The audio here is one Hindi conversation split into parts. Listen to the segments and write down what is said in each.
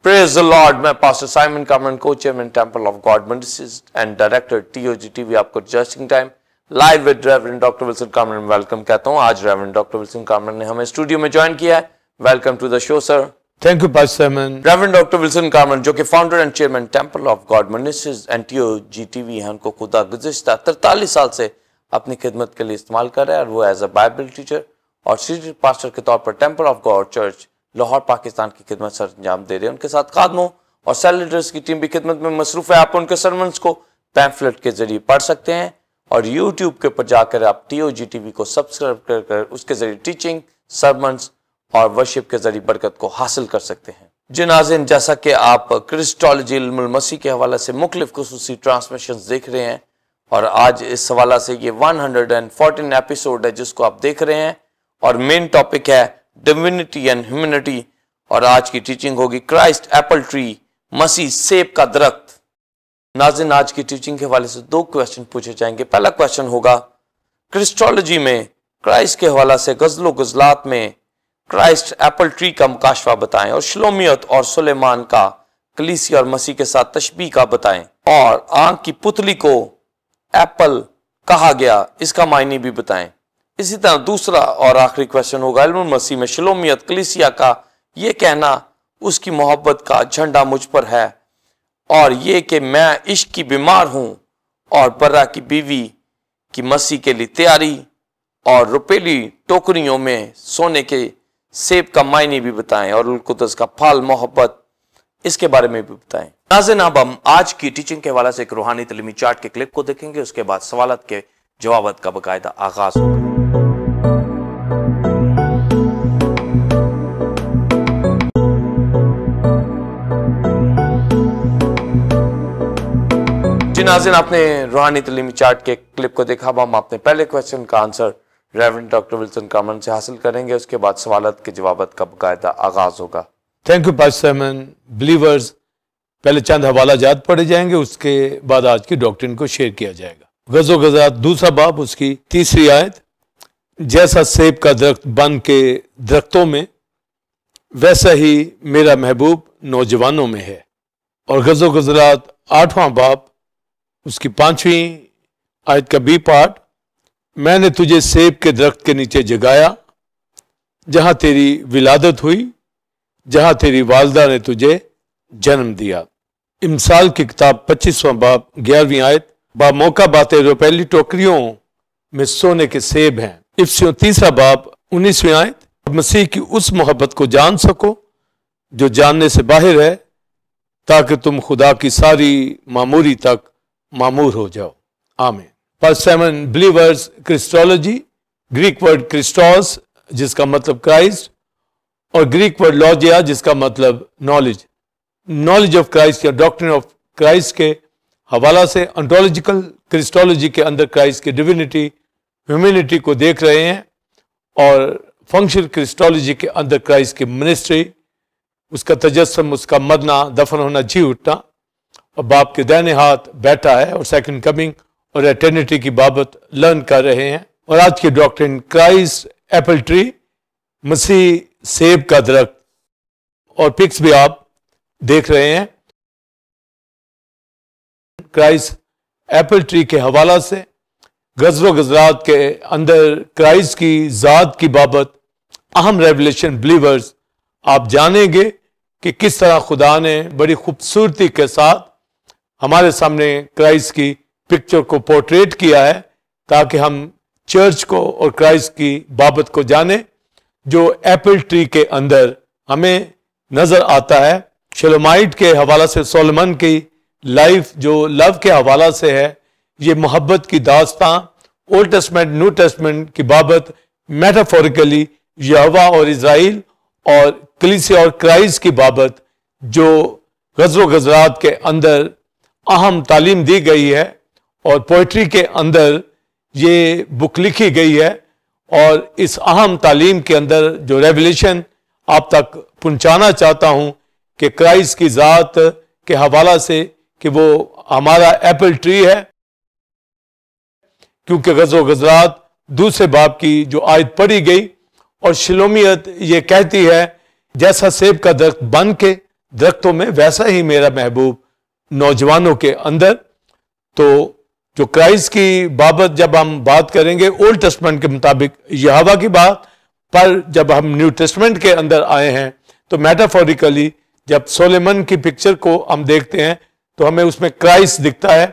Praise the Lord. मैं pastor Simon Kamran, co-chairman temple of God ministries and director TOG TV आपको जस्टिंग time live with reverend doctor Wilson Kamran welcome कहता हूं। आज रेवरेंड डॉक्टर विल्सन कामरन ने हमें स्टूडियो में ज्वाइन किया है। Welcome to the show sir. Thank you pastor Simon. Reverend doctor Wilson Kamran जो कि founder and chairman temple of God ministries and TOG TV हैं, उनको खुदा गुज़िश्ता 43 साल से अपनी खिदमत के लिए इस्तेमाल कर रहे हैं और वो एज अ बाइबल टीचर और सीनियर पास्टर के तौर पर temple of God church Lahore Pakistan की खिदमत सर अंजाम दे रहे हैं। उनके साथ खादमों और सेल लीडर्स की टीम भी खिदमत में मसरूफ है। आप उनके सरमन्स को पैम्फलेट के जरिए पढ़ सकते हैं और यूट्यूब के ऊपर जाकर आप TOG TV को सब्सक्राइब कर उसके जरिए टीचिंग, सरमन्स और वर्शिप के जरिए बरकत को हासिल कर सकते हैं। जी नाज़रीन, जैसा कि आप क्रिस्टोलॉजी इल्मुल मसीह के हवाले से मुख्तलिफ खुसूसी ट्रांसमिशन देख रहे हैं और आज इस हवाला से ये 114 एपिसोड है जिसको आप देख रहे हैं और मेन टॉपिक है डिविनिटी एंड ह्यूमैनिटी और आज की टीचिंग होगी क्राइस्ट एप्पल ट्री, मसीह सेब का दरख्त। नाज़रीन, आज की टीचिंग के हवाले से 2 क्वेश्चन पूछे जाएंगे। पहला क्वेश्चन होगा क्रिस्टोलॉजी में क्राइस्ट के हवाला से गज़लो गज़लात में क्राइस्ट एप्पल ट्री का मुकाशफा बताएं और शलोमियत और सुलेमान का कलीसिया और मसीह के साथ तशबीह का बताएं और आंख की पुतली को एप्पल कहा गया इसका मायने भी बताएं। इसी तरह दूसरा और आखिरी क्वेश्चन होगा इल्मुल मसीह में शलोमियत कलीसिया का ये कहना उसकी मोहब्बत का झंडा मुझ पर है और ये कि मैं इश्क की बीमार हूं और बर्रा की बीवी की मसीह के लिए तैयारी और रुपेली टोकरियों में सोने के सेब का मायने भी बताएं और उल कुद्स का फल मोहब्बत इसके बारे में भी बताएं। नाज़रीन, अब हम आज की टीचिंग के हवाले से एक रूहानी तलीमी चार्ट के क्लिप को देखेंगे। उसके बाद सवालत के जवाबत का बाकायदा आगाज होगा। जी नाज़रीन, आपने रूहानी तलीमी चार्ट के क्लिप को देखा। अब हम अपने पहले क्वेश्चन का answer reverend doctor Wilson Kamran से हासिल करेंगे। उसके बाद सवालत के जवाबत का बाकायदा आगाज होगा। Thank you pastor Simon. Believers, पहले चंद हवाला जात पढ़े जाएंगे, उसके बाद आज की डॉक्ट्रिन को शेयर किया जाएगा। गज़ो गज़ात 2 बाब उसकी 3 आयत, जैसा सेब का दरख्त बन के दरख्तों में वैसा ही मेरा महबूब नौजवानों में है। और गज़ो गज़ात 8वां बाब उसकी 5वीं आयत का B पार्ट, मैंने तुझे सेब के दरख्त के नीचे जगाया जहां तेरी विलादत हुई, जहां तेरी वालदा ने तुझे जन्म दिया। इमसाल की किताब 25वां बाब 11वीं आयत, बामौका बातें रुपैली टोकरियों में सोने के सेब हैं। इफ्सियों 3 बाब 19वीं आयत, मसीह की उस मोहब्बत को जान सको जो जानने से बाहर है ताकि तुम खुदा की सारी मामूरी तक मामूर हो जाओ। आमीन। Pastor Simon, believers, Christology, Greek word Christos जिसका मतलब क्राइस्ट और ग्रीक वर्ड लॉजिया जिसका मतलब नॉलेज ऑफ क्राइस्ट या डॉक्ट्रिन ऑफ क्राइस्ट के हवाला से ऑन्टोलॉजिकल क्रिस्टोलॉजी के अंदर क्राइस्ट की डिविनिटी ह्यूमैनिटी को देख रहे हैं और फंक्शनल क्रिस्टोलॉजी के अंदर क्राइस्ट की मिनिस्ट्री, उसका तजस्सुम, उसका मरना, दफन होना, जी उठना और बाप के दाहिने हाथ बैठा है और सेकंड कमिंग और एटर्निटी की बाबत लर्न कर रहे हैं। और आज की डॉक्ट्रिन क्राइस्ट एप्पल ट्री, मसीह सेब का दरख्त, और पिक्स भी आप देख रहे हैं। क्राइस्ट एप्पल ट्री के हवाला से गज़लो गज़लात के अंदर क्राइस्ट की ज़ात की बाबत अहम रेवलेशन बिलीवर्स आप जानेंगे कि किस तरह खुदा ने बड़ी खूबसूरती के साथ हमारे सामने क्राइस्ट की पिक्चर को पोर्ट्रेट किया है ताकि हम चर्च को और क्राइस्ट की बाबत को जाने जो एप्पल ट्री के अंदर हमें नजर आता है। शलोमाइट के हवाला से सोलोमन की लाइफ जो लव के हवाला से है, ये मोहब्बत की दास्तां ओल्ड टेस्टमेंट न्यू टेस्टमेंट की बाबत मेटाफोरिकली यहोवा और इज़राइल और कलीसिया और क्राइस्ट की बाबत जो गज़लो गज़लात के अंदर अहम तालीम दी गई है और पोइट्री के अंदर ये बुक लिखी गई है और इस अहम तालीम के अंदर जो रेवलेशन आप तक पहुंचाना चाहता हूं कि क्राइस्ट की ज़ात के हवाला से कि वो हमारा एप्पल ट्री है, क्योंकि गज़ो गज़लात 2 बाब की जो आयत पढ़ी गई और शलोमियत ये कहती है जैसा सेब का दरख्त बन के दरख्तों में, वैसा ही मेरा महबूब नौजवानों के अंदर। तो जो क्राइस्ट की बाबत जब हम बात करेंगे ओल्ड टेस्टमेंट के मुताबिक यहोवा की बात, पर जब हम न्यू टेस्टमेंट के अंदर आए हैं तो मेटाफोरिकली जब सोलेमन की पिक्चर को हम देखते हैं तो हमें उसमें क्राइस्ट दिखता है,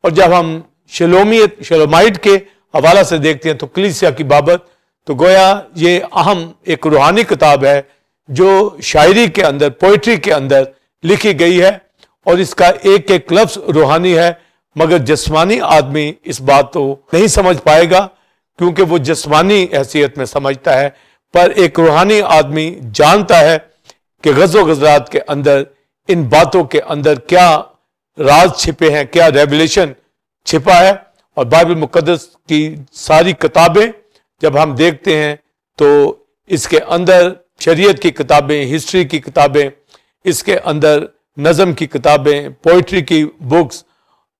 और जब हम शलोमाइट के हवाला से देखते हैं तो कलीसिया की बाबत, तो गोया ये अहम एक रूहानी किताब है जो शायरी के अंदर, पोइट्री के अंदर लिखी गई है, और इसका एक एक लफ्ज रूहानी है, मगर जिस्मानी आदमी इस बात को नहीं समझ पाएगा क्योंकि वो जिस्मानी हैसियत में समझता है, पर एक रूहानी आदमी जानता है कि गज़ो गज़रात के अंदर इन बातों के अंदर क्या राज छिपे हैं, क्या रेवलेशन छिपा है। और बाइबल मुकद्दस की सारी किताबें जब हम देखते हैं तो इसके अंदर शरीयत की किताबें, हिस्ट्री की किताबें, इसके अंदर नज़म की किताबें, पोइट्री की बुक्स,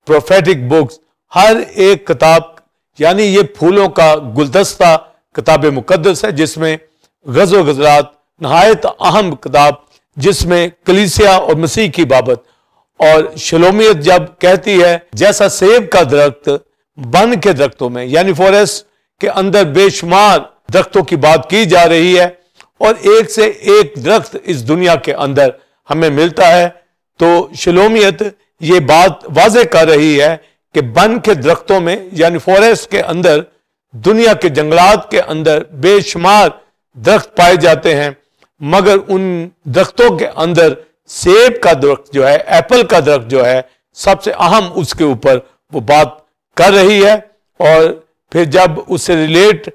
प्रोफेटिक बुक्स, हर एक किताब, यानी ये फूलों का गुलदस्ता किताब मुकद्दस है जिसमें गज़ो गज़रात नहायत अहम किताब, जिसमें कलीसिया और मसीह की बाबत। और शलोमियत जब कहती है जैसा सेब का दरख्त बन के दरख्तों में, यानी फॉरेस्ट के अंदर बेशुमार दरख्तों की बात की जा रही है, और एक से एक दरख्त इस दुनिया के अंदर हमें मिलता है। तो शलोमियत ये बात वाज़े कर रही है कि बन के दरख्तों में, यानी फॉरेस्ट के अंदर, दुनिया के जंगलात के अंदर बेशुमार दरख्त पाए जाते हैं, मगर उन दरख्तों के अंदर सेब का दरख्त जो है, एप्पल का दरख्त जो है, सबसे अहम उसके ऊपर वो बात कर रही है। और फिर जब उससे रिलेट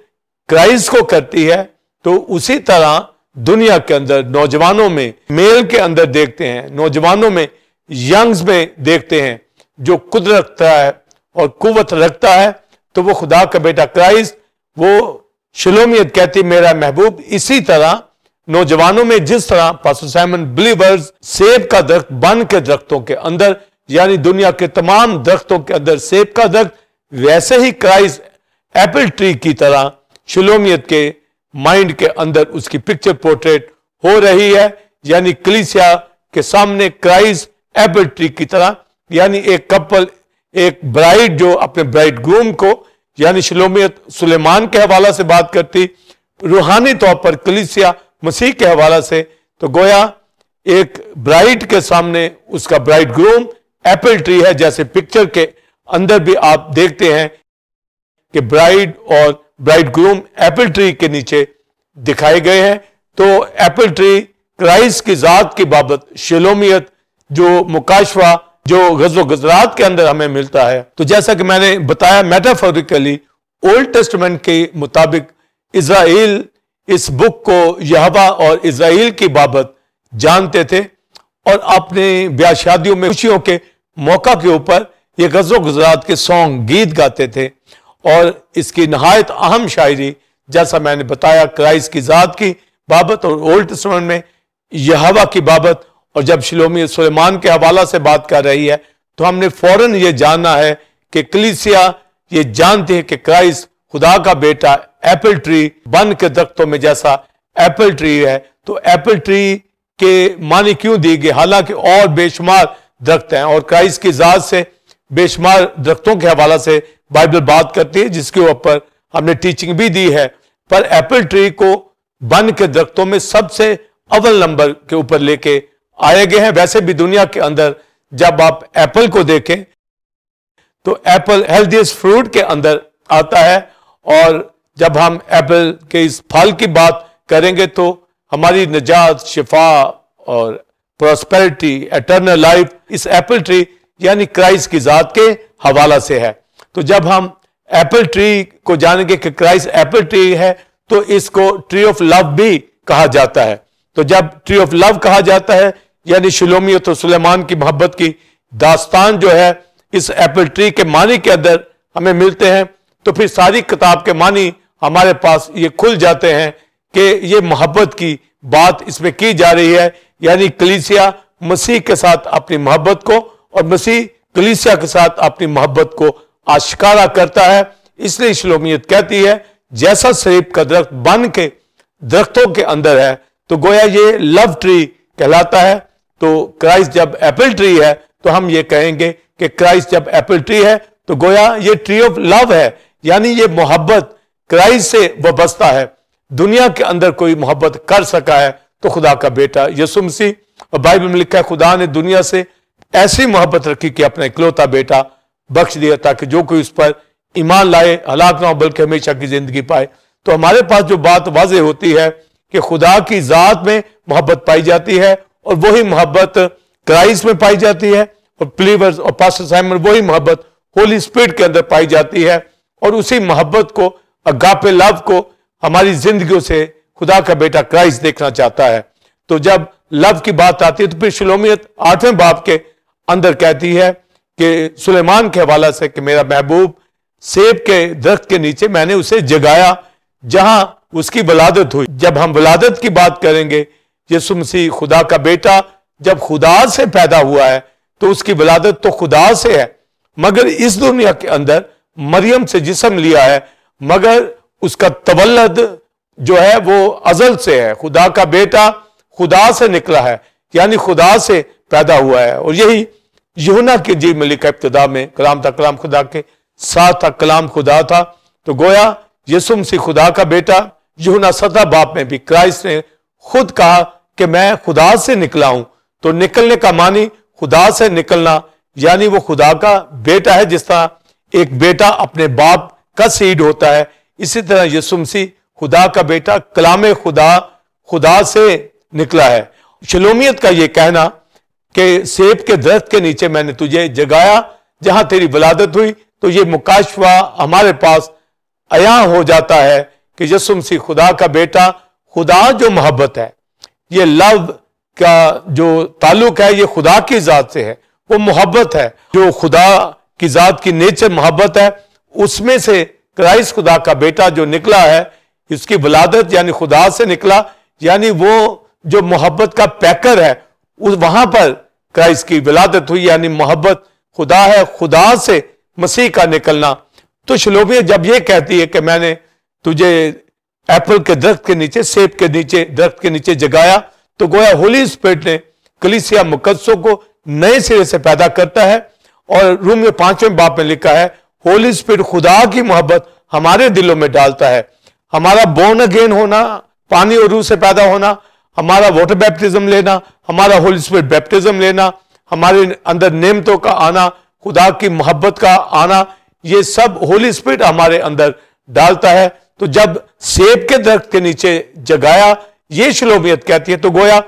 क्राइस्ट को करती है तो उसी तरह दुनिया के अंदर नौजवानों में, मेल के अंदर देखते हैं, नौजवानों में, यंग्स में देखते हैं जो कुदरत रखता है और कुव्वत रखता है, तो वो खुदा का बेटा क्राइस्ट, वो शलोमियत कहती मेरा महबूब। इसी तरह नौजवानों में जिस तरह पास्टर साइमन बिलीवर्स सेब का दरख्त बन के दरख्तों के अंदर, यानी दुनिया के तमाम दरख्तों के अंदर सेब का दरख्त, वैसे ही क्राइस्ट एप्पल ट्री की तरह शलोमियत के माइंड के अंदर उसकी पिक्चर पोर्ट्रेट हो रही है, यानी कलीसिया के सामने क्राइस्ट एप्पल ट्री की तरह, यानी एक कपल, एक ब्राइड जो अपने ब्राइड ग्रूम को, यानी शलोमियत सुलेमान के हवाला से बात करती, रूहानी तौर पर कलीसिया मसीह के हवाला से, तो गोया एक ब्राइड के सामने उसका ब्राइड ग्रूम एप्पल ट्री है, जैसे पिक्चर के अंदर भी आप देखते हैं कि ब्राइड और ब्राइड ग्रूम एप्पल ट्री के नीचे दिखाए गए हैं। तो एप्पल ट्री क्राइस्ट की जात की बाबत शलोमियत जो मुकाशवा जो गज़ो गज़रात के अंदर हमें मिलता है, तो जैसा कि मैंने बताया मेटाफोरिकली ओल्ड टेस्टमेंट के मुताबिक इज़राइल इस बुक को यहोवा और इज़राइल की बाबत जानते थे, और अपने ब्याह शादियों में खुशियों के मौका के ऊपर ये गज़ो गज़रात के सॉन्ग, गीत गाते थे। और इसकी नहायत अहम शायरी, जैसा मैंने बताया, क्राइस्ट की जात की बाबत और ओल्ड टेस्टमेंट में यहोवा की बाबत। और जब शलोमियत सुलेमान के हवाला से बात कर रही है तो हमने फौरन ये जानना है कि कलीसिया ये जानती है कि क्राइस्ट खुदा का बेटा एप्पल ट्री बन के दरख्तों में जैसा एप्पल ट्री है, तो एप्पल ट्री के मानी क्यों दी गई, हालांकि और बेशुमार दरख्त हैं, और क्राइस्ट की जात से बेशुमार दरख्तों के हवाला से बाइबल बात करती है, जिसके ऊपर हमने टीचिंग भी दी है। पर एप्पल ट्री को बन के दरख्तों में सबसे अव्वल नंबर के ऊपर लेके आए गए हैं। वैसे भी दुनिया के अंदर जब आप एप्पल को देखें तो एप्पल हेल्दीएस्ट फ्रूट के अंदर आता है, और जब हम एप्पल के इस फल की बात करेंगे तो हमारी निजात, शिफा और प्रॉस्पेरिटी, एटर्नल लाइफ इस एप्पल ट्री यानी क्राइस्ट की जात के हवाला से है। तो जब हम एप्पल ट्री को जानेंगे कि क्राइस्ट एप्पल ट्री है, तो इसको ट्री ऑफ लव भी कहा जाता है। तो जब ट्री ऑफ लव कहा जाता है, यानी शलोमियत और सुलेमान की मोहब्बत की दास्तान जो है इस एप्पल ट्री के मानी के अंदर हमें मिलते हैं, तो फिर सारी किताब के मानी हमारे पास ये खुल जाते हैं कि ये मोहब्बत की बात इसमें की जा रही है, यानी कलीसिया मसीह के साथ अपनी मोहब्बत को और मसीह कलीसिया के साथ अपनी मोहब्बत को आश्कारा करता है। इसलिए शलोमियत कहती है जैसा सेब का दरख्त बन के दरख्तों के अंदर है, तो गोया ये लव ट्री कहलाता है, तो क्राइस्ट जब एप्पल ट्री है तो हम ये कहेंगे कि क्राइस्ट जब एप्पल ट्री है तो गोया ये ट्री ऑफ लव है, यानी ये मोहब्बत क्राइस्ट से वाबस्ता है। दुनिया के अंदर कोई मोहब्बत कर सका है तो खुदा का बेटा यीशु मसीह। और बाइबल में लिखा है खुदा ने दुनिया से ऐसी मोहब्बत रखी कि अपना इकलौता बेटा बख्श दिया ताकि जो कोई उस पर ईमान लाए हलाक ना हो बल्कि हमेशा की जिंदगी पाए। तो हमारे पास जो बात वाज़ेह होती है कि खुदा की जात में मोहब्बत पाई जाती है और वही मोहब्बत क्राइस्ट में पाई जाती है, और बिलीवर्स और पास्टर साइमन वही मोहब्बत होली स्पिरिट के अंदर पाई जाती है। और उसी मोहब्बत को, अगापे लव को हमारी जिंदगियों से खुदा का बेटा क्राइस्ट देखना चाहता है। तो जब लव की बात आती है तो फिर शिलोमियत 8वें बाब के अंदर कहती है कि सुलेमान के हवाला से कि मेरा महबूब सेब के दरख्त के नीचे मैंने उसे जगाया जहां उसकी वलादत हुई। जब हम वलादत की बात करेंगे, यीशु मसीह खुदा का बेटा जब खुदा से पैदा हुआ है तो उसकी वलादत तो खुदा से है, मगर इस दुनिया के अंदर मरियम से जिस्म लिया है, मगर उसका तवल्लद जो है वो अजल से है। खुदा का बेटा खुदा से निकला है, यानी खुदा से पैदा हुआ है। और यही यूहन्ना के जीव में लिखा, इब्तिदा में कलाम था, कलाम खुदा के साथ था, कलाम खुदा था। तो गोया यीशु मसीह खुदा का बेटा। यूहन्ना 7 बाब में भी क्राइस्ट ने खुद कहा कि मैं खुदा से निकला हूं। तो निकलने का मानी खुदा से निकलना, यानी वो खुदा का बेटा है। जिस तरह एक बेटा अपने बाप का सीड होता है, इसी तरह यीशु मसीह खुदा का बेटा, कलाम खुदा, खुदा से निकला है। शलोमियत का ये कहना कि सेब के दरख्त के नीचे मैंने तुझे जगाया जहां तेरी वलादत हुई, तो ये मुकाशवा हमारे पास अया हो जाता है कि यीशु मसीह खुदा का बेटा, खुदा जो मोहब्बत है, ये लव का जो ताल्लुक है ये खुदा की जात से है, वो मोहब्बत है। जो खुदा की जात की नेचर मोहब्बत है, उसमें से क्राइस्ट खुदा का बेटा जो निकला है, इसकी वलादत यानी खुदा से निकला, यानी वो जो मोहब्बत का पैकर है उस वहां पर क्राइस्ट की विलादत हुई, यानी मोहब्बत खुदा है, खुदा से मसीह का निकलना। तो शलोमियत जब ये कहती है कि मैंने तुझे एप्पल के दरख्त के नीचे, सेब के नीचे, दरख्त के नीचे जगाया, तो गोया होली स्पिरिट ने कलीसिया मुकद्दसों को नए सिरे से पैदा करता है। और रोमियो 5वें बाब में लिखा है होली स्पिरिट खुदा की मोहब्बत हमारे दिलों में डालता है। हमारा बोर्न अगेन होना, पानी और रूह से पैदा होना, हमारा वाटर बैप्टिज्म लेना, हमारा होली स्पिरिट बैप्टिज्म लेना, हमारे अंदर नेमतों का आना, खुदा की मोहब्बत का आना, ये सब होली स्पिरिट हमारे अंदर डालता है। तो जब सेब के दरख्त के नीचे जगाया, ये शलोमियत कहती है, तो गोया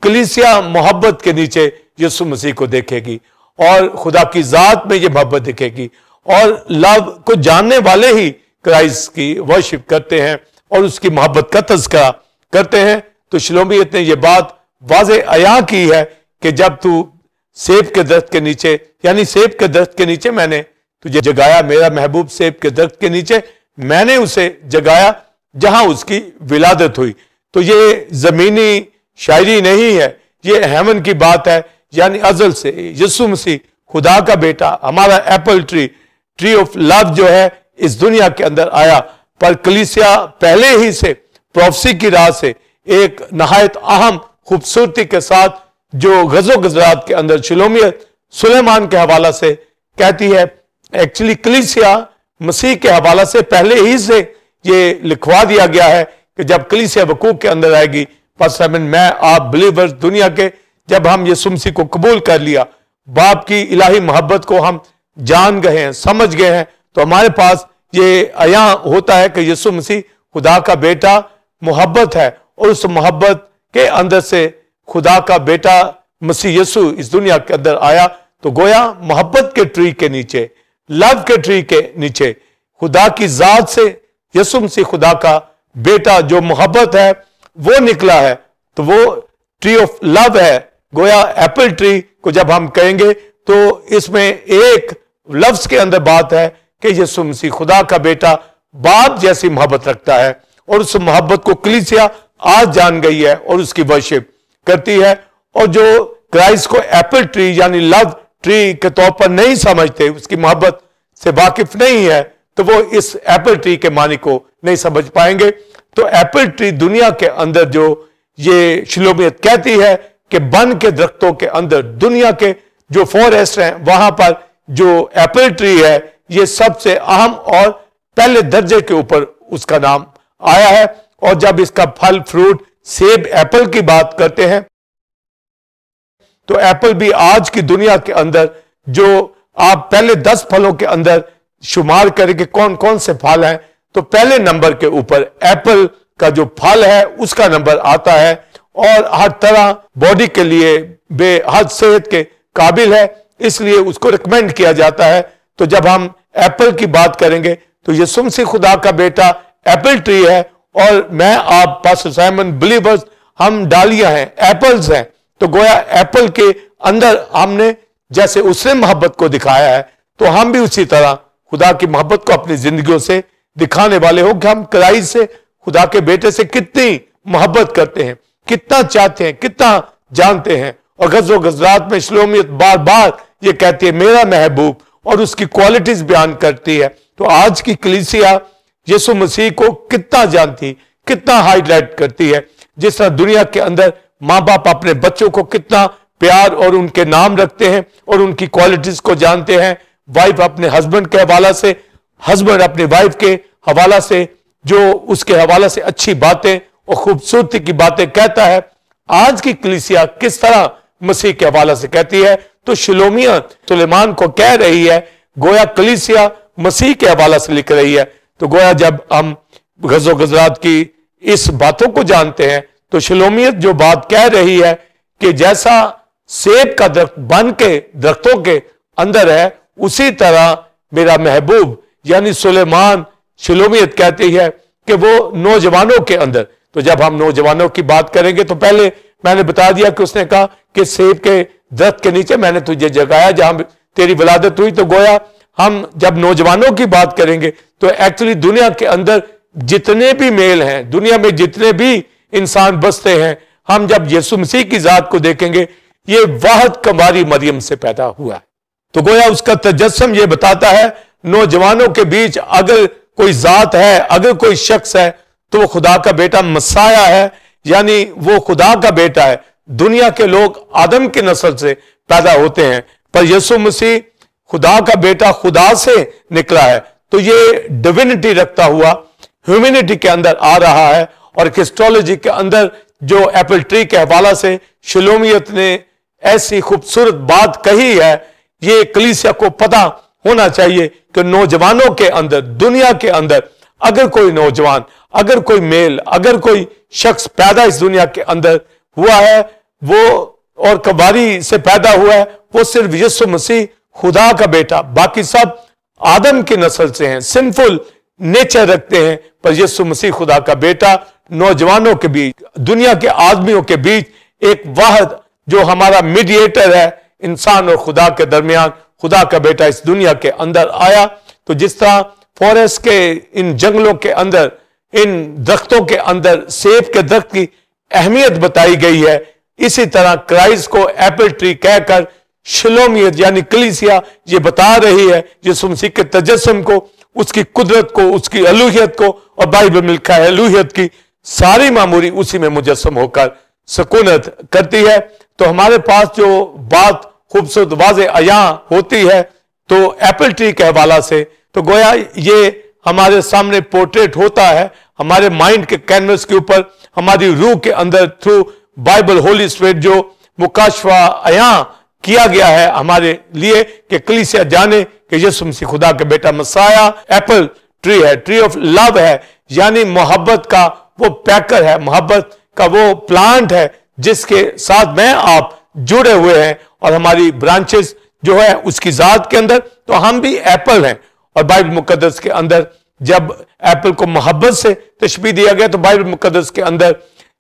कलीसिया मोहब्बत के नीचे यीशु मसीह को देखेगी और खुदा की जात में ये मोहब्बत दिखेगी। और लव को जानने वाले ही क्राइस्ट की वर्शिप करते हैं और उसकी मोहब्बत का तज़किरा करते हैं। तो शलोमियत ने यह बात वाज़े अया की है कि जब तू सेब के दरख्त के नीचे, यानी सेब के दरख्त के नीचे मैंने तुझे जगाया, मेरा महबूब सेब के दरख्त के नीचे मैंने उसे जगाया जहां उसकी विलादत हुई। तो ये जमीनी शायरी नहीं है, ये हेवन की बात है, यानी अजल से यीशु मसीह खुदा का बेटा, हमारा Apple tree, tree of love जो है इस दुनिया के अंदर आया। पर कलीसिया पहले ही से प्रोफेसी की राह से एक नहायत अहम खूबसूरती के साथ जो गज़ो गुजरात के अंदर शलोमियत सुलेमान के हवाला से कहती है, एक्चुअली कलीसिया मसीह के हवाला से पहले ही से ये लिखवा दिया गया है कि जब कलीसिया वकूफ के अंदर आएगी, मैं आप बिलीवर्स दुनिया के, जब हम यीशु मसीह को कबूल कर लिया, बाप की इलाही मोहब्बत को हम जान गए हैं, समझ गए हैं, तो हमारे पास ये अया होता है कि यीशु मसीह खुदा का बेटा मोहब्बत है और उस मोहब्बत के अंदर से खुदा का बेटा मसीह यीशु इस दुनिया के अंदर आया। तो गोया मोहब्बत के ट्री के नीचे, लव के ट्री के नीचे खुदा की जात से यीशु मसीह खुदा का बेटा जो मोहब्बत है वो निकला है। तो वो ट्री ऑफ लव है। गोया एप्पल ट्री को जब हम कहेंगे तो इसमें एक लफ्ज के अंदर बात है कि यीशु मसीह खुदा का बेटा बाप जैसी मोहब्बत रखता है और उस मोहब्बत को कलीसिया आज जान गई है और उसकी वर्शिप करती है। और जो क्राइस्ट को एप्पल ट्री यानी लव ट्री के तौर पर नहीं समझते, उसकी मोहब्बत से वाकिफ नहीं है, तो वो इस एप्पल ट्री के मानी को नहीं समझ पाएंगे। तो एप्पल ट्री दुनिया के अंदर जो ये शलोमियत कहती है कि बन के दरख्तों के अंदर दुनिया के जो फॉरेस्ट हैं वहां पर जो एप्पल ट्री है ये सबसे अहम और पहले दर्जे के ऊपर उसका नाम आया है। और जब इसका फल फ्रूट सेब एप्पल की बात करते हैं तो एप्पल भी आज की दुनिया के अंदर जो आप पहले 10 फलों के अंदर शुमार करें कि कौन कौन से फल हैं तो पहले नंबर के ऊपर एप्पल का जो फल है उसका नंबर आता है। और हर तरह बॉडी के लिए बेहद सेहत के काबिल है, इसलिए उसको रिकमेंड किया जाता है। तो जब हम एप्पल की बात करेंगे तो यीशु मसीह खुदा का बेटा एप्पल ट्री है और मैं आप पास्टर साइमन बिलीवर्स हम डालियां हैं, एप्पल्स हैं। तो गोया एप्पल के अंदर हमने जैसे उसने मोहब्बत को दिखाया है तो हम भी उसी तरह खुदा की मोहब्बत को अपनी जिंदगियों से दिखाने वाले हो कि हम क्राइस्ट से खुदा के बेटे से कितनी मोहब्बत करते हैं, कितना चाहते हैं, कितना जानते हैं। और गज़ो गज़रात में शलोमियत बार बार ये कहती है मेरा महबूब और उसकी क्वालिटीज बयान करती है। तो आज की कलीसिया यीशु मसीह को कितना जानती, कितना हाईलाइट करती है। जिस तरह दुनिया के अंदर माँ बाप अपने बच्चों को कितना प्यार और उनके नाम रखते हैं और उनकी क्वालिटीज को जानते हैं, वाइफ अपने हस्बैंड के हवाला से, हस्बैंड अपनी वाइफ के हवाला से, जो उसके हवाला से अच्छी बातें और खूबसूरती की बातें कहता है। आज की कलीसिया किस तरह मसीह के हवाला से कहती है तो शिलोमिया सुलेमान को कह रही है, गोया कलीसिया मसीह के हवाला से लिख रही है। तो गोया जब हम गज़ो गज़रात की इस बातों को जानते हैं तो शिलोमियत जो बात कह रही है कि जैसा सेब का दरख्त बन के दरख्तों के अंदर है उसी तरह मेरा महबूब यानी सुलेमान, शिलोमियत कहती है कि वो नौजवानों के अंदर। तो जब हम नौजवानों की बात करेंगे तो पहले मैंने बता दिया कि उसने कहा कि सेब के दरख्त के नीचे मैंने तुझे जगाया जहां तेरी विलादत हुई। तो गोया हम जब नौजवानों की बात करेंगे तो एक्चुअली दुनिया के अंदर जितने भी मेल हैं, दुनिया में जितने भी इंसान बसते हैं, हम जब यीशु मसीह की जात को देखेंगे ये वाहद कमारी मरियम से पैदा हुआ है। तो गोया उसका तजस्सुम ये बताता है नौजवानों के बीच अगर कोई जात है, अगर कोई शख्स है तो वो खुदा का बेटा मसाया है, यानी वो खुदा का बेटा है। दुनिया के लोग आदम की नस्ल से पैदा होते हैं पर यीशु मसीह खुदा का बेटा खुदा से निकला है। तो ये डिविनिटी रखता हुआ ह्यूमैनिटी के अंदर आ रहा है। और क्रिस्टोलॉजी के अंदर जो एप्पल ट्री के हवाला से शिलोमियत ने ऐसी खूबसूरत बात कही है, ये कलीसिया को पता होना चाहिए कि नौजवानों के अंदर, दुनिया के अंदर अगर कोई नौजवान, अगर कोई मेल, अगर कोई शख्स पैदा इस दुनिया के अंदर हुआ है वो और कबारी से पैदा हुआ है, वो सिर्फ यीशु मसीह खुदा का बेटा, बाकी सब आदम की नस्ल से हैं, सिंफुल नेचर रखते हैं। पर यीशु मसीह खुदा का बेटा नौजवानों के बीच, दुनिया के आदमियों के बीच एक वाहद जो हमारा मीडिएटर है इंसान और खुदा के दरमियान, खुदा का बेटा इस दुनिया के अंदर आया। तो जिस तरह फॉरेस्ट के इन जंगलों के अंदर, इन दरख्तों के अंदर सेब के दरख्त की अहमियत बताई गई है, इसी तरह क्राइस्ट को एप्पल ट्री कहकर शिलोमियत यानी कलीसिया ये बता रही है यीशु मसीह के तजस्सुम को, उसकी कुदरत को, उसकी अलूहियत को। और बाइबल में लिखा है अलूहियत की सारी मामूरी उसी में मुजस्सम होकर सुकूनत करती है। तो हमारे पास जो बात खूबसूरत वाज़े अयां होती है तो एप्पल ट्री के हवाला से, तो गोया ये हमारे सामने पोर्ट्रेट होता है, हमारे माइंड के कैनवस के ऊपर, हमारी रूह के अंदर थ्रू बाइबल होली स्पिरिट जो मुकाशफा अयां किया गया है हमारे लिए कि कलीसिया जाने कि यीशु मसीह खुदा के बेटा मसाया एप्पल ट्री है, ट्री ऑफ लव है, यानी मोहब्बत का वो पैकर है, मोहब्बत का वो प्लांट है जिसके साथ मैं आप जुड़े हुए हैं और हमारी ब्रांचेस जो है उसकी जात के अंदर। तो हम भी एप्पल हैं। और बाइबल मुकद्दस के अंदर जब एप्पल को मोहब्बत से तशबीह दिया गया तो बाइबल मुकद्दस के अंदर